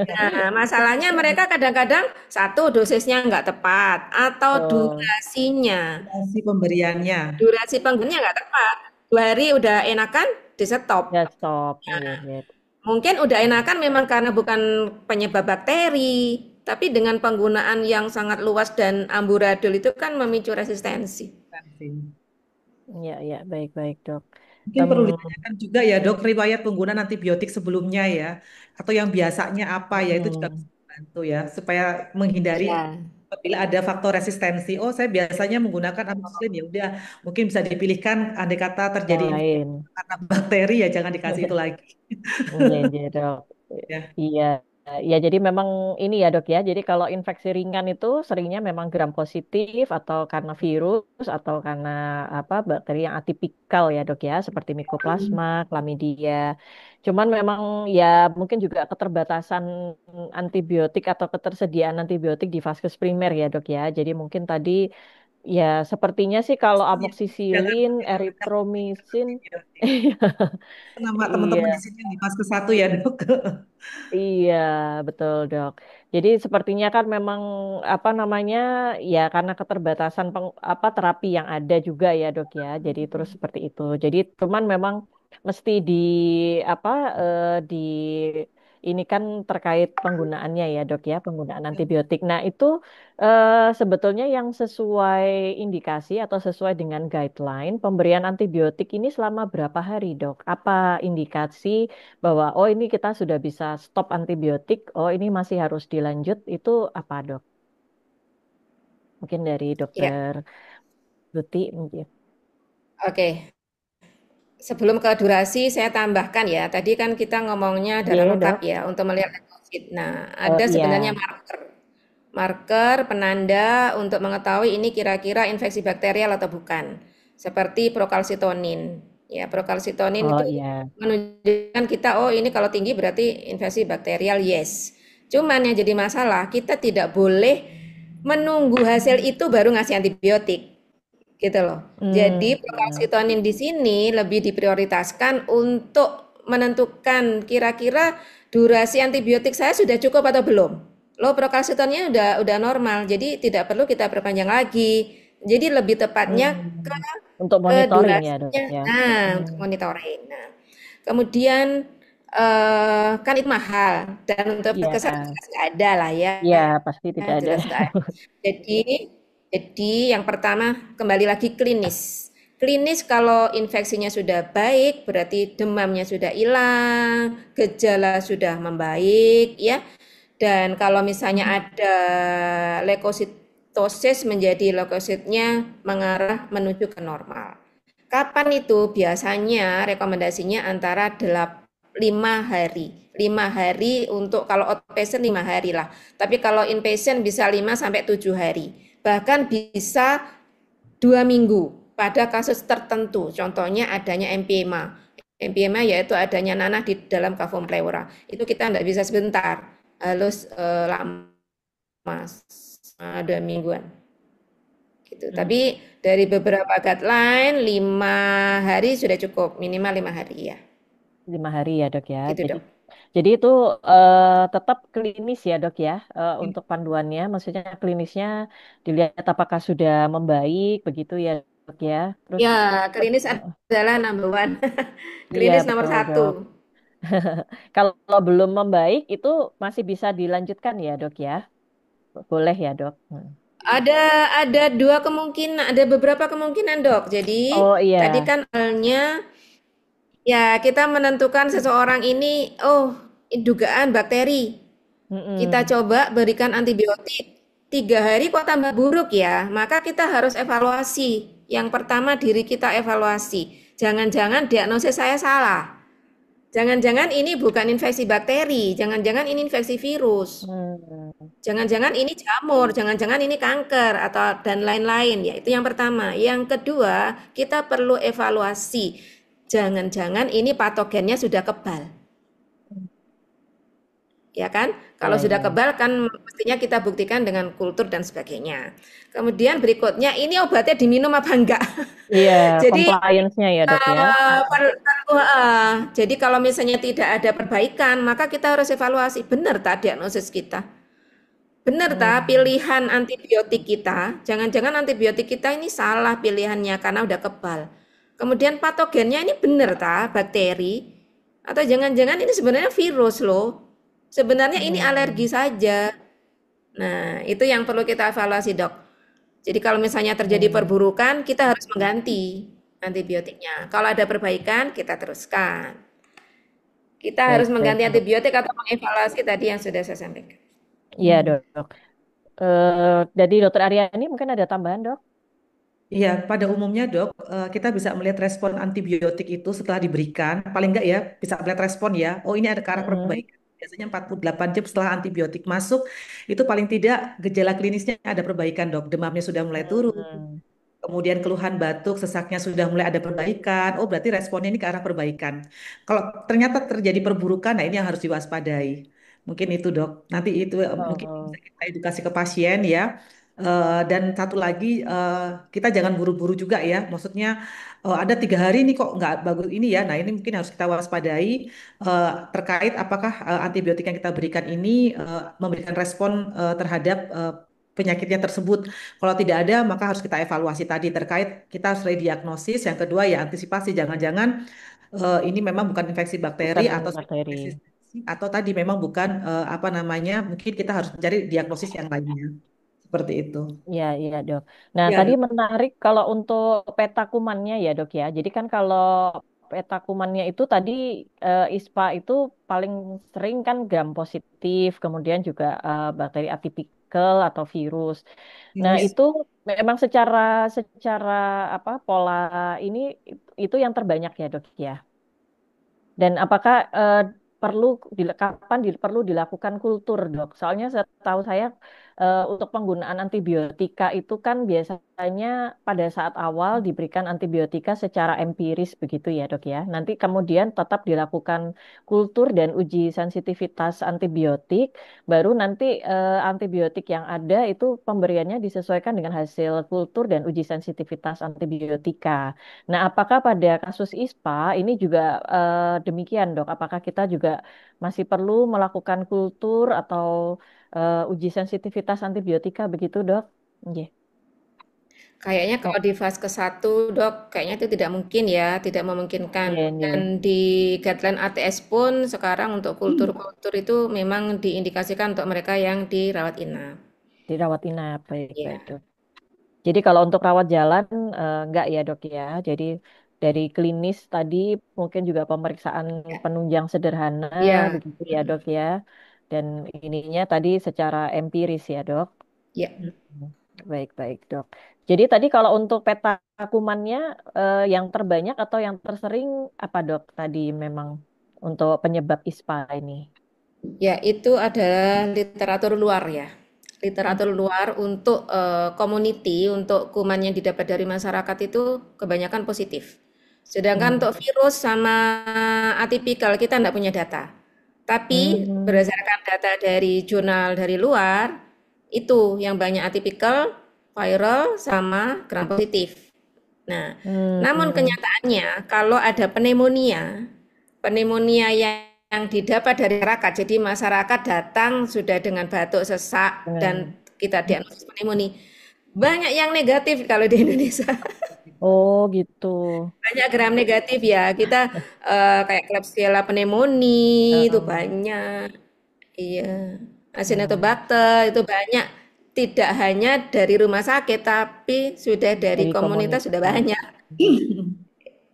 nah, masalahnya mereka kadang-kadang satu dosisnya nggak tepat atau Betul. durasinya, durasi pemberiannya. durasi penggunanya nggak tepat. 2 hari udah enakan, di stop. Ya stop. Iya, iya. Mungkin udah enakan memang karena bukan penyebab bakteri, tapi dengan penggunaan yang sangat luas dan amburadul itu kan memicu resistensi. Iya, iya, baik, baik dok. Mungkin perlu ditanyakan juga ya dok, riwayat penggunaan antibiotik sebelumnya ya, atau yang biasanya apa ya, itu juga bisa membantu ya, supaya menghindari Ya. apabila ada faktor resistensi. Oh, saya biasanya menggunakan amoxicillin ya udah, mungkin bisa dipilihkan andai kata terjadi Yang infeksi lain. karena bakteri ya jangan dikasih itu lagi. Iya, iya dok. Ya. Iya, ya jadi memang ini ya dok ya. Jadi kalau infeksi ringan itu seringnya memang gram positif atau karena virus atau karena apa bakteri yang atipikal ya dok ya, seperti Mycoplasma, Chlamydia. Cuman memang ya mungkin juga keterbatasan antibiotik atau ketersediaan antibiotik di vaskes primer ya dok ya. Jadi mungkin tadi ya sepertinya sih kalau Jangan amoksisilin, pakai banyak eritromisin, antibiotik. Nama iya. teman-teman di sini yang di fase satu ya dok. Iya, betul, Dok. Jadi sepertinya kan memang apa namanya ya karena keterbatasan apa terapi yang ada juga ya, Dok ya. Jadi terus seperti itu. Jadi cuman memang mesti di apa di ini kan terkait penggunaannya ya, Dok ya, penggunaan antibiotik. Nah, itu sebetulnya yang sesuai indikasi atau sesuai dengan guideline pemberian antibiotik ini selama berapa hari, Dok? Apa indikasi bahwa oh ini kita sudah bisa stop antibiotik, oh ini masih harus dilanjut, itu apa dok? Mungkin dari Ya, dokter Luti mungkin. oke. Sebelum ke durasi, saya tambahkan ya. Tadi kan kita ngomongnya dalam Iya lengkap dok. ya untuk melihat leukosit. Nah, Oh ada sebenarnya iya. marker. Marker penanda untuk mengetahui ini kira-kira infeksi bakterial atau bukan. Seperti prokalsitonin. Ya, prokalsitonin Oh itu iya. menunjukkan kita, oh ini kalau tinggi berarti infeksi bakterial, yes. Cuman yang jadi masalah, kita tidak boleh menunggu hasil itu baru ngasih antibiotik gitu loh. Hmm, Jadi prokalsitonin di sini lebih diprioritaskan untuk menentukan kira-kira durasi antibiotik saya sudah cukup atau belum. Loh prokalsitonnya udah normal, jadi tidak perlu kita perpanjang lagi. Jadi lebih tepatnya ke, hmm. Untuk ke monitoring ya dok durasinya. ya. Nah, untuk Hmm. monitoring. Nah, kemudian kan itu mahal dan untuk kesan Iya, jelas nggak ada lah ya. iya pasti tidak ada. Jelas nggak ada. Jadi, yang pertama kembali lagi klinis. Klinis kalau infeksinya sudah baik, berarti demamnya sudah hilang, gejala sudah membaik, ya. Dan kalau misalnya ada leukositosis menjadi leukositnya mengarah menuju ke normal. Kapan itu? Biasanya rekomendasinya antara 5 hari. 5 hari untuk kalau outpatient 5 hari lah. Tapi kalau inpatient bisa 5 sampai 7 hari. Bahkan bisa 2 minggu pada kasus tertentu. Contohnya adanya MPMA. MPMA yaitu adanya nanah di dalam kavum pleura. Itu kita tidak bisa sebentar. Harus lama. 2 mingguan. Gitu. Hmm, Tapi dari beberapa guideline 5 hari sudah cukup. Minimal 5 hari ya. 5 hari ya dok ya. Gitu Jadi dok. jadi itu tetap klinis ya dok ya untuk panduannya. Maksudnya klinisnya dilihat apakah sudah membaik begitu ya dok ya. Terus Ya, klinis adalah number one. iya Klinis nomor betul satu. dok. Kalau belum membaik itu masih bisa dilanjutkan ya dok ya. Boleh ya dok. Hmm. Ada dua kemungkinan, ada beberapa kemungkinan dok. Jadi Oh tadi iya. kan awalnya Ya, kita menentukan seseorang ini, oh, dugaan bakteri. Kita Mm-mm. coba berikan antibiotik. 3 hari kok tambah buruk ya, maka kita harus evaluasi. Yang pertama diri kita evaluasi. Jangan-jangan diagnosis saya salah. Jangan-jangan ini bukan infeksi bakteri, jangan-jangan ini infeksi virus. Hmm. Jangan-jangan ini jamur, jangan-jangan ini kanker atau dan lain-lain ya. Itu yang pertama. Yang kedua, kita perlu evaluasi. Jangan-jangan ini patogennya sudah kebal, ya kan? Kalau Iya, sudah iya. kebal kan mestinya kita buktikan dengan kultur dan sebagainya. Kemudian berikutnya, ini obatnya diminum apa enggak? Iya, Jadi compliance-nya ya, Dok ya. jadi kalau misalnya tidak ada perbaikan, maka kita harus evaluasi benar tak diagnosis kita. Benar tak Hmm. pilihan antibiotik kita? Jangan-jangan antibiotik kita ini salah pilihannya karena udah kebal. Kemudian patogennya ini benar tak bakteri? Atau jangan-jangan ini sebenarnya virus loh. Sebenarnya ini alergi Hmm. saja. Nah, itu yang perlu kita evaluasi, Dok. Jadi kalau misalnya terjadi Hmm. perburukan, kita harus mengganti antibiotiknya. Kalau ada perbaikan, kita teruskan. Kita harus Baik, baik, mengganti Dok. antibiotik atau mengevaluasi tadi yang sudah saya sampaikan. Iya, Dok. Jadi Dokter Aryani mungkin ada tambahan, Dok? Iya, pada umumnya dok, kita bisa melihat respon antibiotik itu setelah diberikan, paling enggak ya, bisa melihat respon ya, oh ini ada ke arah Mm-mm. perbaikan. Biasanya 48 jam setelah antibiotik masuk, itu paling tidak gejala klinisnya ada perbaikan dok, demamnya sudah mulai turun, Hmm. kemudian keluhan batuk, sesaknya sudah mulai ada perbaikan, oh berarti responnya ini ke arah perbaikan. Kalau ternyata terjadi perburukan, nah ini yang harus diwaspadai. Mungkin itu dok, nanti itu mungkin bisa Oh. kita edukasi ke pasien ya. Dan satu lagi, kita jangan buru-buru juga ya. Maksudnya ada 3 hari nih kok nggak bagus ini ya. Nah ini mungkin harus kita waspadai terkait apakah antibiotik yang kita berikan ini memberikan respon terhadap penyakitnya tersebut. Kalau tidak ada, maka harus kita evaluasi tadi terkait kita harus diagnosis. Yang kedua ya antisipasi. Jangan-jangan ini memang bukan infeksi bakteri Bukan atau bakteri. resistensi atau tadi memang bukan apa namanya. Mungkin kita harus mencari diagnosis yang lainnya. Seperti itu. Iya, iya, Dok. Nah, Ya, tadi dok. menarik kalau untuk peta kumannya ya, Dok ya. Jadi kan kalau peta kumannya itu tadi ISPA itu paling sering kan gram positif, kemudian juga bakteri atipikal atau virus. Nah, Virus. itu memang secara secara apa pola ini itu yang terbanyak ya, Dok ya. Dan apakah perlu perlu dilakukan kultur, Dok? Soalnya setahu saya untuk penggunaan antibiotika itu kan biasanya pada saat awal diberikan antibiotika secara empiris begitu ya, Dok ya. Nanti kemudian tetap dilakukan kultur dan uji sensitivitas antibiotik, baru nanti antibiotik yang ada itu pemberiannya disesuaikan dengan hasil kultur dan uji sensitivitas antibiotika. Nah, apakah pada kasus ISPA ini juga demikian, Dok? Apakah kita juga masih perlu melakukan kultur atau uji sensitivitas antibiotika begitu, Dok? Nggih. Kayaknya kalau di fase ke-1, Dok, kayaknya itu tidak mungkin ya, tidak memungkinkan. Nggih, nggih. Dan di guideline ATS pun sekarang untuk kultur-kultur itu memang diindikasikan untuk mereka yang dirawat inap. Dirawat inap, baik, baik, Ya, Dok. Jadi kalau untuk rawat jalan enggak ya, Dok ya. Jadi dari klinis tadi mungkin juga pemeriksaan penunjang sederhana ya, begitu ya, Dok ya. Dan ininya tadi secara empiris ya, Dok. ya. Baik, baik, Dok. Jadi tadi kalau untuk peta kumannya yang terbanyak atau yang tersering apa, Dok? Tadi memang untuk penyebab ISPA ini. Ya, itu adalah literatur luar ya. Literatur luar untuk community, untuk kuman yang didapat dari masyarakat itu kebanyakan positif. Sedangkan Hmm. untuk virus sama atipikal kita tidak punya data. Tapi Hmm. berdasarkan data dari jurnal dari luar, itu yang banyak atipikal, viral, sama gram positif. Nah, namun Hmm. kenyataannya kalau ada pneumonia, pneumonia yang didapat dari masyarakat, jadi masyarakat datang sudah dengan batuk sesak Dengan dan kita diagnosis pneumonia. Banyak yang negatif kalau di Indonesia. oh gitu. Banyak gram negatif ya. Kita kayak Klebsiella pneumoniae itu Heeh. banyak. Iya. Hmm. Acinetobacter itu banyak. Tidak hanya dari rumah sakit, tapi sudah dari Dari komunitas sudah komunitas. banyak.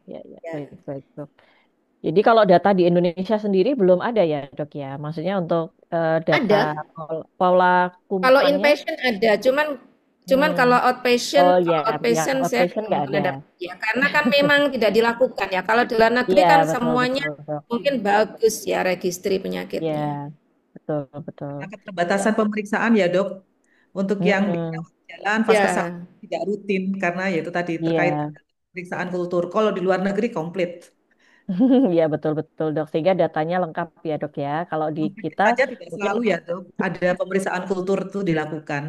Ya, ya, Ya. baik, baik, Dok. Jadi kalau data di Indonesia sendiri belum ada ya, Dok ya. Maksudnya untuk data Ada. pola Kalau kumannya. inpatient ada, cuman cuman Hmm. kalau Oh ya, yang outpatient saya outpatient nggak belum ada. pernah dapat ya, karena kan memang tidak dilakukan ya. Kalau di luar negeri Iya, kan betul semuanya betul, Dok. mungkin bagus ya registri Iya, penyakitnya. betul betul. Karena Ya. keterbatasan pemeriksaan ya dok, untuk yang di Mm-mm. jalan vaskes Ya, tidak rutin karena ya itu tadi terkait Iya. pemeriksaan kultur. Kalau di luar negeri komplit. Iya, betul betul, Dok. Sehingga datanya lengkap ya, Dok ya. Kalau di Mungkin kita saja tidak mungkin selalu ya dok, ada pemeriksaan kultur itu dilakukan,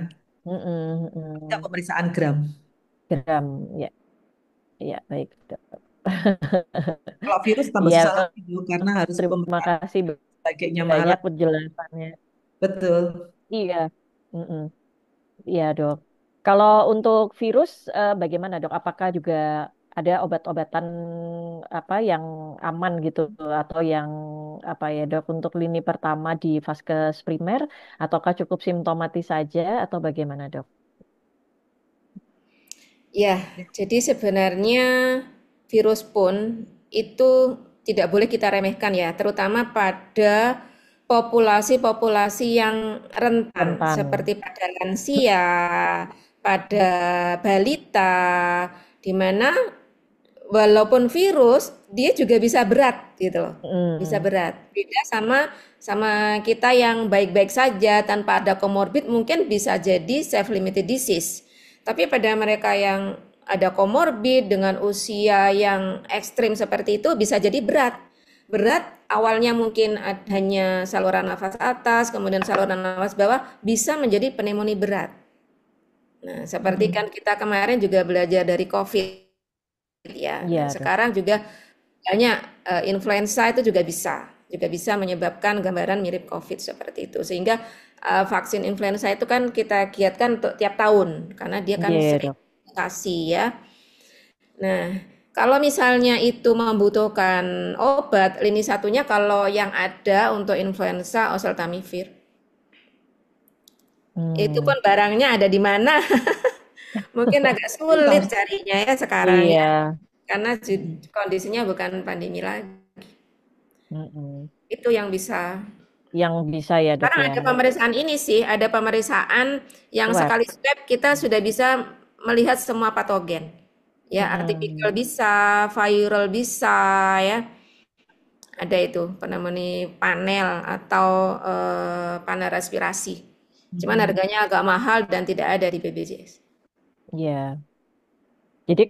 mm-mm, tidak mm-mm. pemeriksaan gram. Gram, ya, ya baik, Dok. Kalau virus tambah Iya, susah lagi dok, karena harus terima pemeriksaan kasih sebagainya mahal. banyak penjelasannya. Betul. Iya, mm-mm. Iya, Dok. Kalau untuk virus, bagaimana, Dok? Apakah juga ada obat-obatan apa yang aman gitu atau yang apa ya, Dok, untuk lini pertama di vaskes primer ataukah cukup simptomatis saja atau bagaimana, Dok? ya. Jadi sebenarnya virus pun itu tidak boleh kita remehkan ya, terutama pada populasi-populasi yang rentan Rentan. seperti pada lansia, pada balita, di mana walaupun virus dia juga bisa berat gitu loh, bisa Mm, berat, beda sama sama kita yang baik-baik saja tanpa ada komorbid mungkin bisa jadi self limited disease, tapi pada mereka yang ada komorbid dengan usia yang ekstrim seperti itu bisa jadi berat. Berat awalnya mungkin hanya saluran nafas atas, kemudian saluran nafas bawah bisa menjadi pneumonia berat. Nah, seperti kan Mm-mm. kita kemarin juga belajar dari COVID ya. Nah, iya, Dok. sekarang juga banyak influenza itu juga bisa menyebabkan gambaran mirip COVID seperti itu. Sehingga vaksin influenza itu kan kita giatkan untuk tiap tahun karena dia kan Iya, sering Dok. mutasi ya. Nah, kalau misalnya itu membutuhkan obat, lini satunya kalau yang ada untuk influenza oseltamivir. Itu Hmm, pun barangnya ada di mana? Mungkin agak sulit Susah. carinya ya sekarang iya. ya, karena Mm-mm. kondisinya bukan pandemi lagi. Mm-mm. Itu yang bisa. Yang bisa ya, Dok Sekarang ya. ada pemeriksaan ini sih, ada pemeriksaan yang Swab. sekali swab kita sudah bisa melihat semua patogen. Ya, Mm-mm. atypical bisa, viral bisa ya. Ada itu pneumonia panel atau panel respirasi. Cuman Mm-mm. harganya agak mahal dan tidak ada di BPJS. Iya. Jadi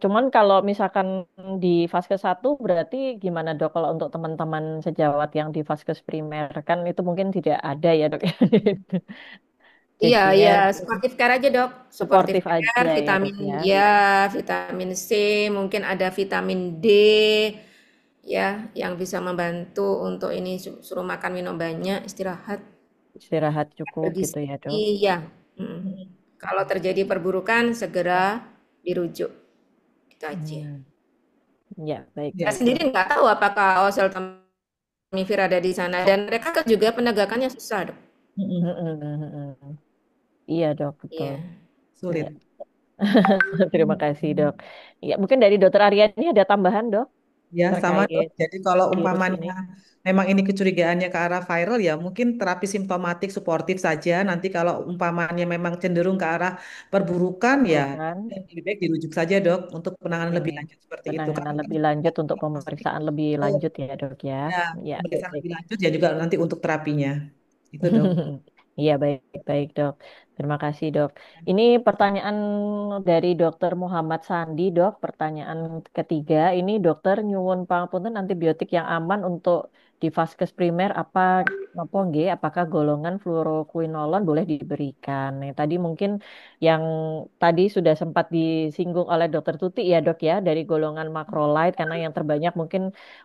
cuman kalau misalkan di vaskes satu berarti gimana, Dok, kalau untuk teman-teman sejawat yang di vaskes primer kan itu mungkin tidak ada ya, Dok. Iya, Jadinya iya, supportive care aja dok. Supportive suportif care, aja ya, vitamin Dok ya. ya, vitamin C, mungkin ada vitamin D, ya, yang bisa membantu untuk ini suruh makan minum banyak, istirahat, Istirahat cukup gitu ya, Dok. bergizi, ya. Mm. Kalau terjadi perburukan, segera dirujuk. Itu aja. Hmm. Ya, baik, Ya. Saya baik, sendiri Dok. nggak tahu apakah oseltamivir ada di sana dan mereka kan juga penegakannya susah dok. Mm-mm. Mm-mm, mm-mm. Iya, Dok, betul. Iya. Iya. Sulit. Terima kasih, Dok. Ya, mungkin dari Dokter Aryani ada tambahan, Dok, Ya, sama dok. terkait Jadi kalau virus ini. umpamanya memang ini kecurigaannya ke arah viral ya mungkin terapi simptomatik suportif saja. Nanti kalau umpamanya memang cenderung ke arah perburukan ya Burukan. lebih baik dirujuk saja dok untuk penanganan lebih Oke. lanjut seperti itu. Karena Penanganan kan lebih lanjut untuk pasti pemeriksaan lebih betul. lanjut ya, Dok ya. Ya, Ya, baik, pemeriksaan baik. lebih lanjut ya juga nanti untuk terapinya. Itu dok. Iya, baik, baik, Dok. Terima kasih, Dok. Ini pertanyaan dari Dokter Muhammad Sandi, Dok. Pertanyaan ketiga, ini dokter nyuwun pangapunten antibiotik yang aman untuk di vaskes primer apa nggih? Apakah golongan fluoroquinolon boleh diberikan? Yang tadi mungkin yang tadi sudah sempat disinggung oleh Dokter Tuti ya, Dok ya, dari golongan macrolide karena yang terbanyak mungkin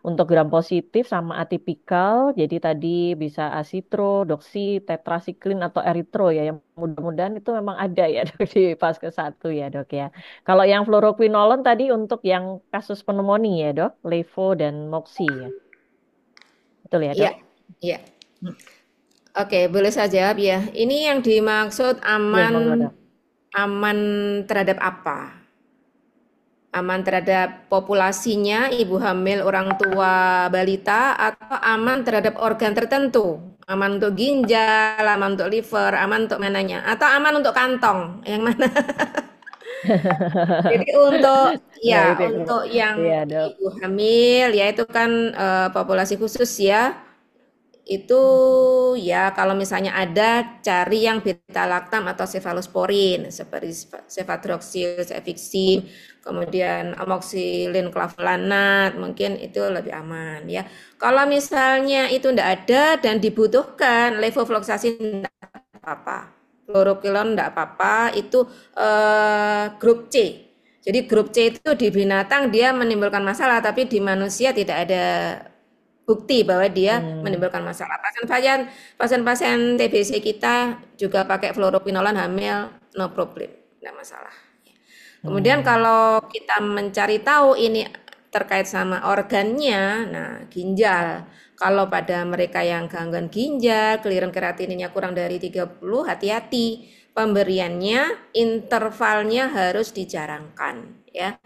untuk gram positif sama atipikal, jadi tadi bisa asitro, doksi, tetrasiklin atau eritro ya, yang mudah-mudahan itu memang ada ya dok di fase satu ya dok ya. Kalau yang fluoroquinolon tadi untuk yang kasus pneumonia ya dok, levo dan moxi ya, betul ya Iya, dok? iya. Oke, boleh saya jawab ya. Ini yang dimaksud Boleh aman monggo dok. aman terhadap apa? Aman terhadap populasinya, ibu hamil, orang tua, balita, atau aman terhadap organ tertentu? Aman untuk ginjal, aman untuk liver, aman untuk mananya, atau aman untuk kantong? Yang mana? Jadi Nah, itu yang untuk yang iya, Dok. ibu hamil ya itu kan populasi khusus ya. Itu ya kalau misalnya ada cari yang beta lactam atau cefalosporin seperti cefadroxil, cefixim, kemudian amoxicillin clavulanat mungkin itu lebih aman ya. Kalau misalnya itu tidak ada dan dibutuhkan levofloxacin tidak apa-apa. Fluoroquinolone tidak apa-apa, itu grup C. Jadi grup C itu di binatang dia menimbulkan masalah, tapi di manusia tidak ada bukti bahwa dia menimbulkan masalah. Pasien-pasien TBC kita juga pakai fluoroquinolone hamil, no problem, tidak masalah. Kemudian kalau kita mencari tahu ini terkait sama organnya, nah ginjal. Kalau pada mereka yang gangguan ginjal, clearance kreatininnya kurang dari 30, hati-hati. Pemberiannya, intervalnya harus dijarangkan, ya.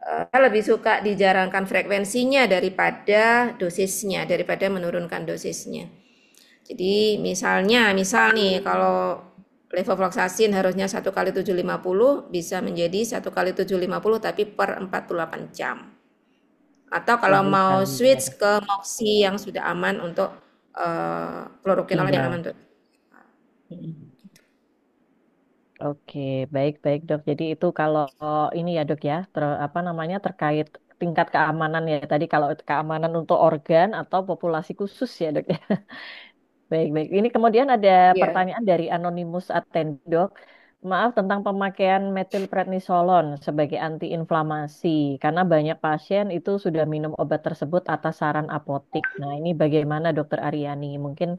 Saya lebih suka dijarangkan frekuensinya daripada dosisnya, daripada menurunkan dosisnya. Jadi misal nih kalau levofloxacin harusnya 1 kali 750 bisa menjadi 1 kali 750 tapi per 48 jam. Atau kalau Tinggi mau sekali ya, switch Dok. ke moxi yang sudah aman untuk fluoroquinolone yang Ginjal. aman untuk Oke, baik-baik Dok. Jadi itu kalau ini ya Dok ya, apa namanya terkait tingkat keamanan ya. Tadi kalau keamanan untuk organ atau populasi khusus ya Dok ya. Baik-baik. Ini kemudian ada ya. pertanyaan dari Anonymous Attendok. Maaf tentang pemakaian metilprednisolon sebagai antiinflamasi karena banyak pasien itu sudah minum obat tersebut atas saran apotik. Nah, ini bagaimana Dokter Aryani? Mungkin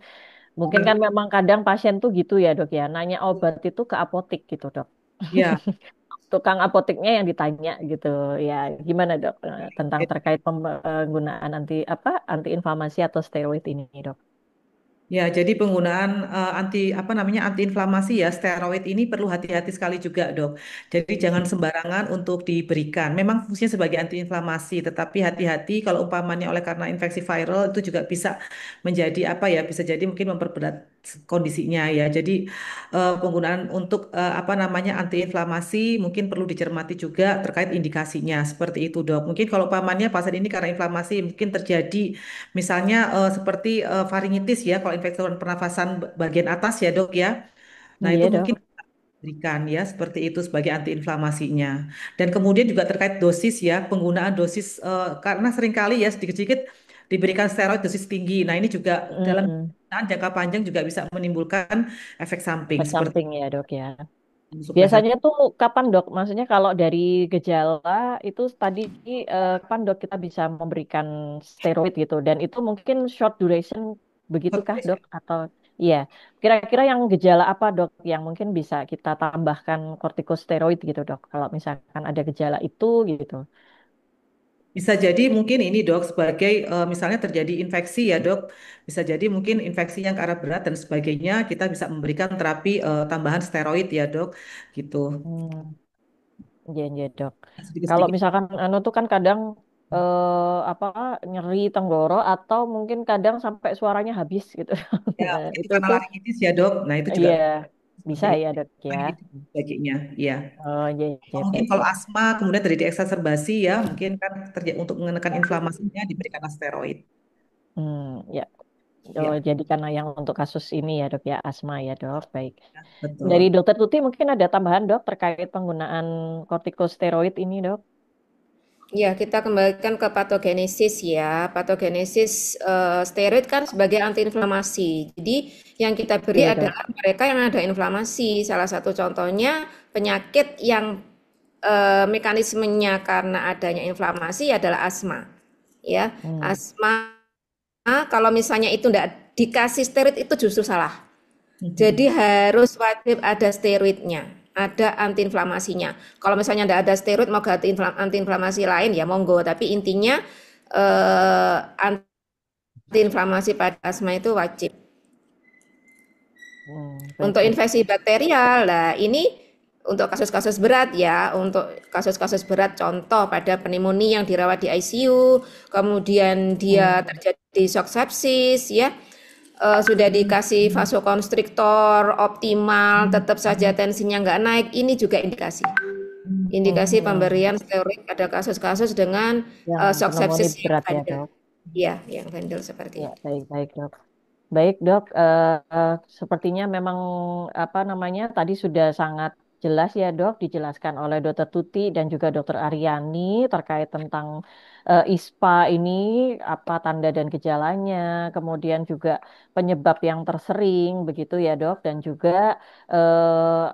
mungkin kan memang kadang pasien tuh gitu ya, Dok ya. Nanya obat itu ke apotik gitu, Dok. Ya, Tukang apoteknya yang ditanya gitu. Ya, gimana, Dok? Tentang terkait penggunaan antiinflamasi atau steroid ini, Dok. ya, jadi penggunaan antiinflamasi ya steroid ini perlu hati-hati sekali juga, Dok. Jadi jangan sembarangan untuk diberikan. Memang fungsinya sebagai antiinflamasi, tetapi hati-hati kalau umpamanya oleh karena infeksi viral itu juga bisa menjadi apa ya? Bisa jadi mungkin memperberat kondisinya ya. Jadi penggunaan untuk antiinflamasi mungkin perlu dicermati juga terkait indikasinya seperti itu, Dok. Mungkin kalau umpamanya pasien ini karena inflamasi mungkin terjadi misalnya seperti faringitis ya, kalau infeksi saluran pernafasan bagian atas ya dok ya. Nah itu Iya, mungkin Dok. berikan ya seperti itu sebagai antiinflamasinya. Dan kemudian juga terkait dosis ya, penggunaan dosis karena seringkali ya sedikit-sedikit diberikan steroid dosis tinggi. Nah ini juga dalam Mm-mm. penggunaan jangka panjang juga bisa menimbulkan efek samping Efek seperti samping ya, Dok ya. suplesan. Biasanya tuh kapan dok? Maksudnya kalau dari gejala itu tadi kapan dok kita bisa memberikan steroid gitu? Dan itu mungkin short duration begitukah dok? Atau iya, kira-kira yang gejala apa dok yang mungkin bisa kita tambahkan kortikosteroid gitu dok? Kalau misalkan ada gejala itu gitu. Bisa jadi mungkin ini dok sebagai misalnya terjadi infeksi ya dok, bisa jadi mungkin infeksi yang ke arah berat dan sebagainya kita bisa memberikan terapi tambahan steroid ya dok, gitu. Hmm, iya iya dok. Kalau Sedikit-sedikit. misalkan anu tuh kan kadang apa nyeri tenggorok atau mungkin kadang sampai suaranya habis gitu. Ya Nah, mungkin itu itu karena tuh laringitis ya dok, nah itu juga iya, seperti bisa itu. ya dok ya. Laringitis dan sebagainya, ya. Oh iya, iya Mungkin baik. kalau asma kemudian terjadi eksaserbasi ya, mungkin kan terjadi untuk menekan inflamasinya diberikan steroid. Ya. Oh, Ya, jadi karena yang untuk kasus ini ya dok ya, asma ya dok, baik. Dari betul. dokter Tuti mungkin ada tambahan dok terkait penggunaan kortikosteroid ini dok? Ya, kita kembalikan ke patogenesis ya. Patogenesis steroid kan sebagai antiinflamasi. Jadi yang kita beri Iya dok. adalah mereka yang ada inflamasi. Salah satu contohnya penyakit yang mekanismenya karena adanya inflamasi adalah asma. Ya, Hmm. asma kalau misalnya itu tidak dikasih steroid itu justru salah. Jadi Mhm. harus wajib ada steroidnya, ada antiinflamasinya. Kalau misalnya tidak ada steroid mau ganti antiinflamasi lain ya monggo. Tapi intinya antiinflamasi pada asma itu wajib. Untuk Baik dok. infeksi bakterial, lah ini Untuk kasus-kasus berat ya, untuk kasus-kasus berat contoh pada pneumonia yang dirawat di ICU, kemudian dia Hmm. terjadi shock sepsis ya, sudah dikasih vasokonstriktor optimal, tetap saja tensinya nggak naik, ini juga indikasi. Indikasi Hmm. pemberian steroid pada kasus-kasus dengan Yang shock pneumonia sepsis yang berat ya, bandel. Dok. Ya, yang bandel seperti Ya, itu. baik-baik, Dok. Baik, Dok. Sepertinya memang apa namanya tadi sudah sangat jelas ya, Dok, dijelaskan oleh Dokter Tuti dan juga Dokter Aryani terkait tentang ISPA ini, apa tanda dan gejalanya, kemudian juga penyebab yang tersering, begitu ya, Dok, dan juga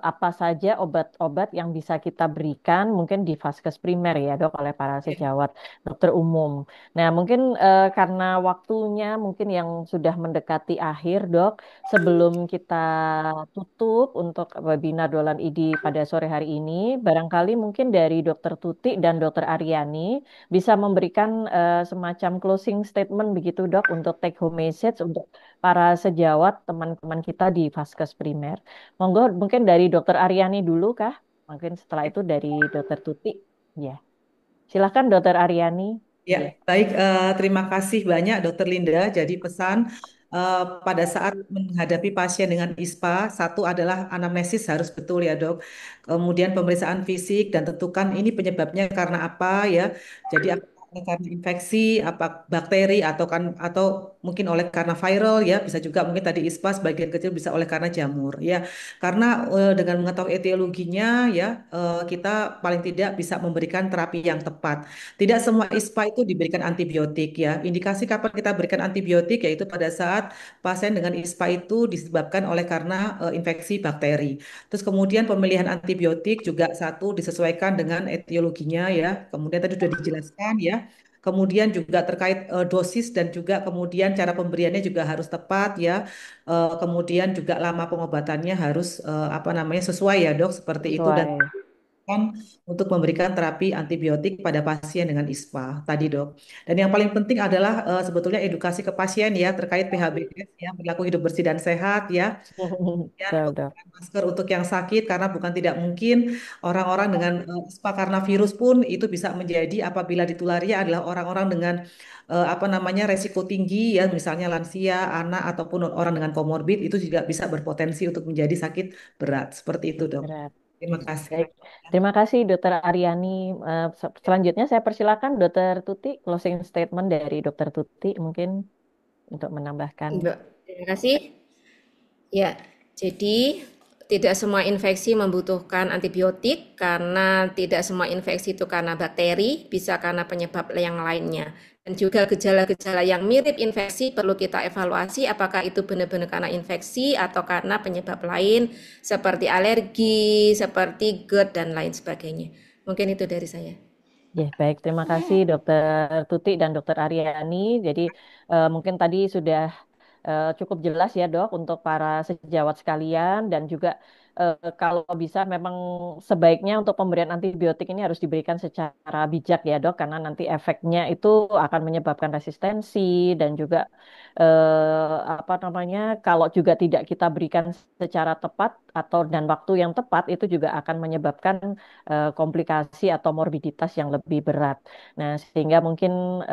apa saja obat-obat yang bisa kita berikan mungkin di vaskes primer ya, Dok, oleh para sejawat dokter umum. Nah, mungkin karena waktunya mungkin yang sudah mendekati akhir, Dok, sebelum kita tutup untuk webinar Dolan ID pada sore hari ini, barangkali mungkin dari Dokter Tuti dan Dokter Aryani bisa memberikan semacam closing statement begitu, Dok, untuk take home message untuk para sejawat teman-teman kita di Vaskes Primer. Monggo, mungkin dari Dokter Aryani dulu kah? Mungkin setelah itu dari Dokter Tuti. Ya, silakan Dokter Aryani. Ya, Ya. baik. Terima kasih banyak, Dokter Linda. Jadi pesan pada saat menghadapi pasien dengan ISPA, satu adalah anamnesis harus betul ya, Dok. Kemudian pemeriksaan fisik dan tentukan ini penyebabnya karena apa ya. Jadi apakah karena infeksi, apa bakteri atau mungkin oleh karena viral ya, bisa juga mungkin tadi ISPA sebagian kecil bisa oleh karena jamur ya. Karena dengan mengetahui etiologinya ya, kita paling tidak bisa memberikan terapi yang tepat. Tidak semua ISPA itu diberikan antibiotik ya. Indikasi kapan kita berikan antibiotik yaitu pada saat pasien dengan ISPA itu disebabkan oleh karena infeksi bakteri. Terus kemudian pemilihan antibiotik juga satu disesuaikan dengan etiologinya ya. Kemudian tadi sudah dijelaskan ya. Kemudian juga terkait dosis dan juga kemudian cara pemberiannya juga harus tepat ya. Kemudian juga lama pengobatannya harus apa namanya sesuai ya, Dok, seperti itu dan Sesuai. kan untuk memberikan terapi antibiotik pada pasien dengan ISPA tadi, Dok. Dan yang paling penting adalah sebetulnya edukasi ke pasien ya terkait PHBS ya, perilaku hidup bersih dan sehat ya. Ya, Betul, Dok. menggunakan masker untuk yang sakit karena bukan tidak mungkin orang-orang dengan ISPA karena virus pun itu bisa menjadi apabila ditulari adalah orang-orang dengan apa namanya resiko tinggi ya, misalnya lansia, anak ataupun orang dengan komorbid itu juga bisa berpotensi untuk menjadi sakit berat. Seperti itu, Dok. Berat. Terima kasih. Baik. Terima kasih, Dokter Aryani. Selanjutnya saya persilakan Dokter Tuti, closing statement dari Dokter Tuti mungkin untuk menambahkan. Mbak, terima kasih. Ya, jadi tidak semua infeksi membutuhkan antibiotik karena tidak semua infeksi itu karena bakteri, bisa karena penyebab yang lainnya. Dan juga gejala-gejala yang mirip infeksi perlu kita evaluasi apakah itu benar-benar karena infeksi atau karena penyebab lain seperti alergi, seperti GERD dan lain sebagainya. Mungkin itu dari saya. Ya, baik. Terima kasih Dokter Tuti dan Dokter Aryani. Jadi mungkin tadi sudah cukup jelas ya dok untuk para sejawat sekalian dan juga kalau bisa memang sebaiknya untuk pemberian antibiotik ini harus diberikan secara bijak ya dok karena nanti efeknya itu akan menyebabkan resistensi dan juga apa namanya kalau juga tidak kita berikan secara tepat atau dan waktu yang tepat itu juga akan menyebabkan komplikasi atau morbiditas yang lebih berat. Nah, sehingga mungkin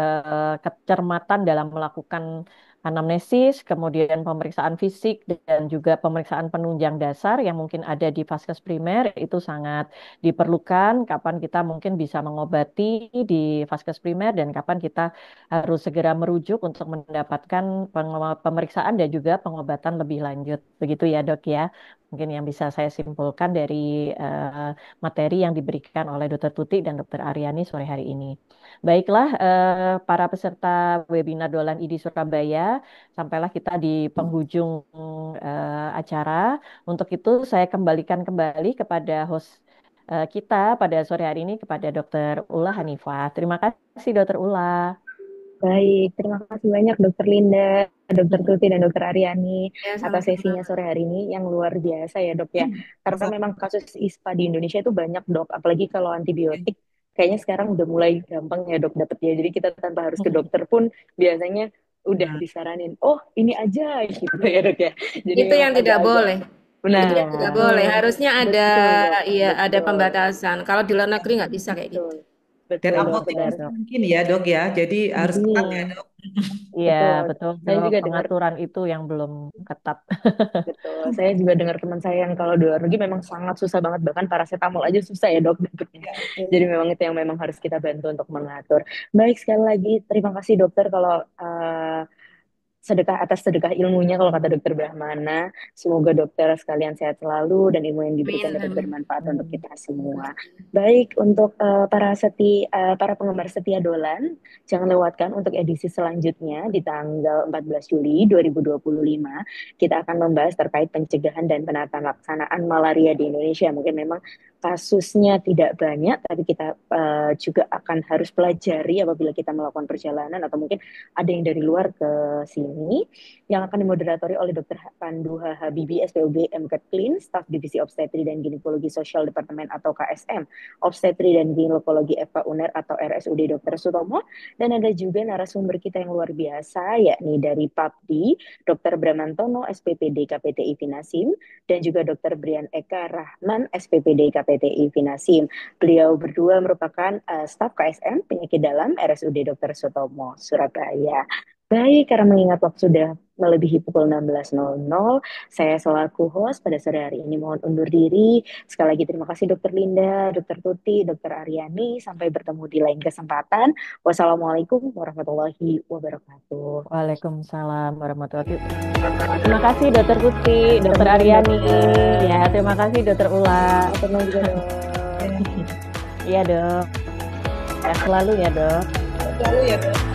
kecermatan dalam melakukan anamnesis, kemudian pemeriksaan fisik dan juga pemeriksaan penunjang dasar yang mungkin ada di vaskes primer itu sangat diperlukan. Kapan kita mungkin bisa mengobati di vaskes primer dan kapan kita harus segera merujuk untuk mendapatkan pemeriksaan dan juga pengobatan lebih lanjut. Begitu ya dok ya. Mungkin yang bisa saya simpulkan dari materi yang diberikan oleh Dr. Tuti dan Dr. Aryani sore hari ini. Baiklah, para peserta webinar Dolan ID Surabaya, sampailah kita di penghujung acara. Untuk itu, saya kembalikan kembali kepada host kita pada sore hari ini kepada Dr. Ula Hanifah. Terima kasih, Dr. Ula. Baik, terima kasih banyak Dokter Linda, Dokter Tuti, dan Dokter Aryani Ya, atas sama-sama. sesinya sore hari ini yang luar biasa ya dok ya. Karena Masa- memang kasus ISPA di Indonesia itu banyak dok, apalagi kalau antibiotik kayaknya sekarang udah mulai gampang ya dok dapetnya. Jadi kita tanpa harus ke dokter pun biasanya udah Nah, disaranin, oh ini aja gitu ya dok ya. Jadi Itu memang yang tidak agak-agak boleh. Benar, Iya, Nah, nggak boleh. Harusnya ada, betul dok, iya, ada betul, pembatasan. Kalau di luar negeri nggak bisa kayak gitu. betul, Dan betul dok, betul benar. apoteknya dok. mungkin ya dok ya. Jadi harus ketat ya Mm-mm. dok. Iya, Betul. betul Saya dok. juga dengar. Pengaturan itu yang belum ketat. Betul, saya juga dengar teman saya yang kalau di luar negeri memang sangat susah banget, bahkan paracetamol aja susah ya dok dapetnya. Ya, Jadi betul. memang itu yang memang harus kita bantu untuk mengatur. Baik, sekali lagi terima kasih dokter kalau sedekah atas sedekah ilmunya kalau kata dokter Brahmana. Semoga dokter sekalian sehat selalu dan ilmu yang diberikan Amin, dapat amin. bermanfaat untuk Hmm. kita semua. Baik, untuk para penggemar setia Dolan, jangan lewatkan untuk edisi selanjutnya di tanggal 14 Juli 2025. Kita akan membahas terkait pencegahan dan penataan laksanaan malaria di Indonesia. Mungkin memang kasusnya tidak banyak, tapi kita juga akan harus pelajari apabila kita melakukan perjalanan atau mungkin ada yang dari luar ke sini yang akan dimoderatori oleh Dr. Pandu H. Habibie, SPOB, MKet Clean, staf Divisi Obstetri dan Ginekologi Sosial Departemen atau KSM, Obstetri dan Ginekologi Eva Uner atau RSUD Dr. Sutomo, dan ada juga narasumber kita yang luar biasa, yakni dari PAPDI, Dr. Bramantono, SPPD KPTI Finasim, dan juga Dr. Brian Eka Rahman, SPPD KPTI Finasim. Beliau berdua merupakan staf KSM Penyakit Dalam RSUD Dr. Sutomo, Surabaya. Baik, karena mengingat waktu sudah melebihi pukul 16.00, saya selaku host pada sore hari ini mohon undur diri. Sekali lagi terima kasih Dokter Linda, Dokter Tuti, Dokter Aryani. Sampai bertemu di lain kesempatan. Wassalamualaikum warahmatullahi wabarakatuh. Waalaikumsalam warahmatullahi wabarakatuh. Terima kasih Dokter Putri, Dokter Teman Aryani. dokter. Ya, terima kasih Dokter Ula. Teman juga dok. Iya dok. Sehat selalu ya dok. Selalu ya dok.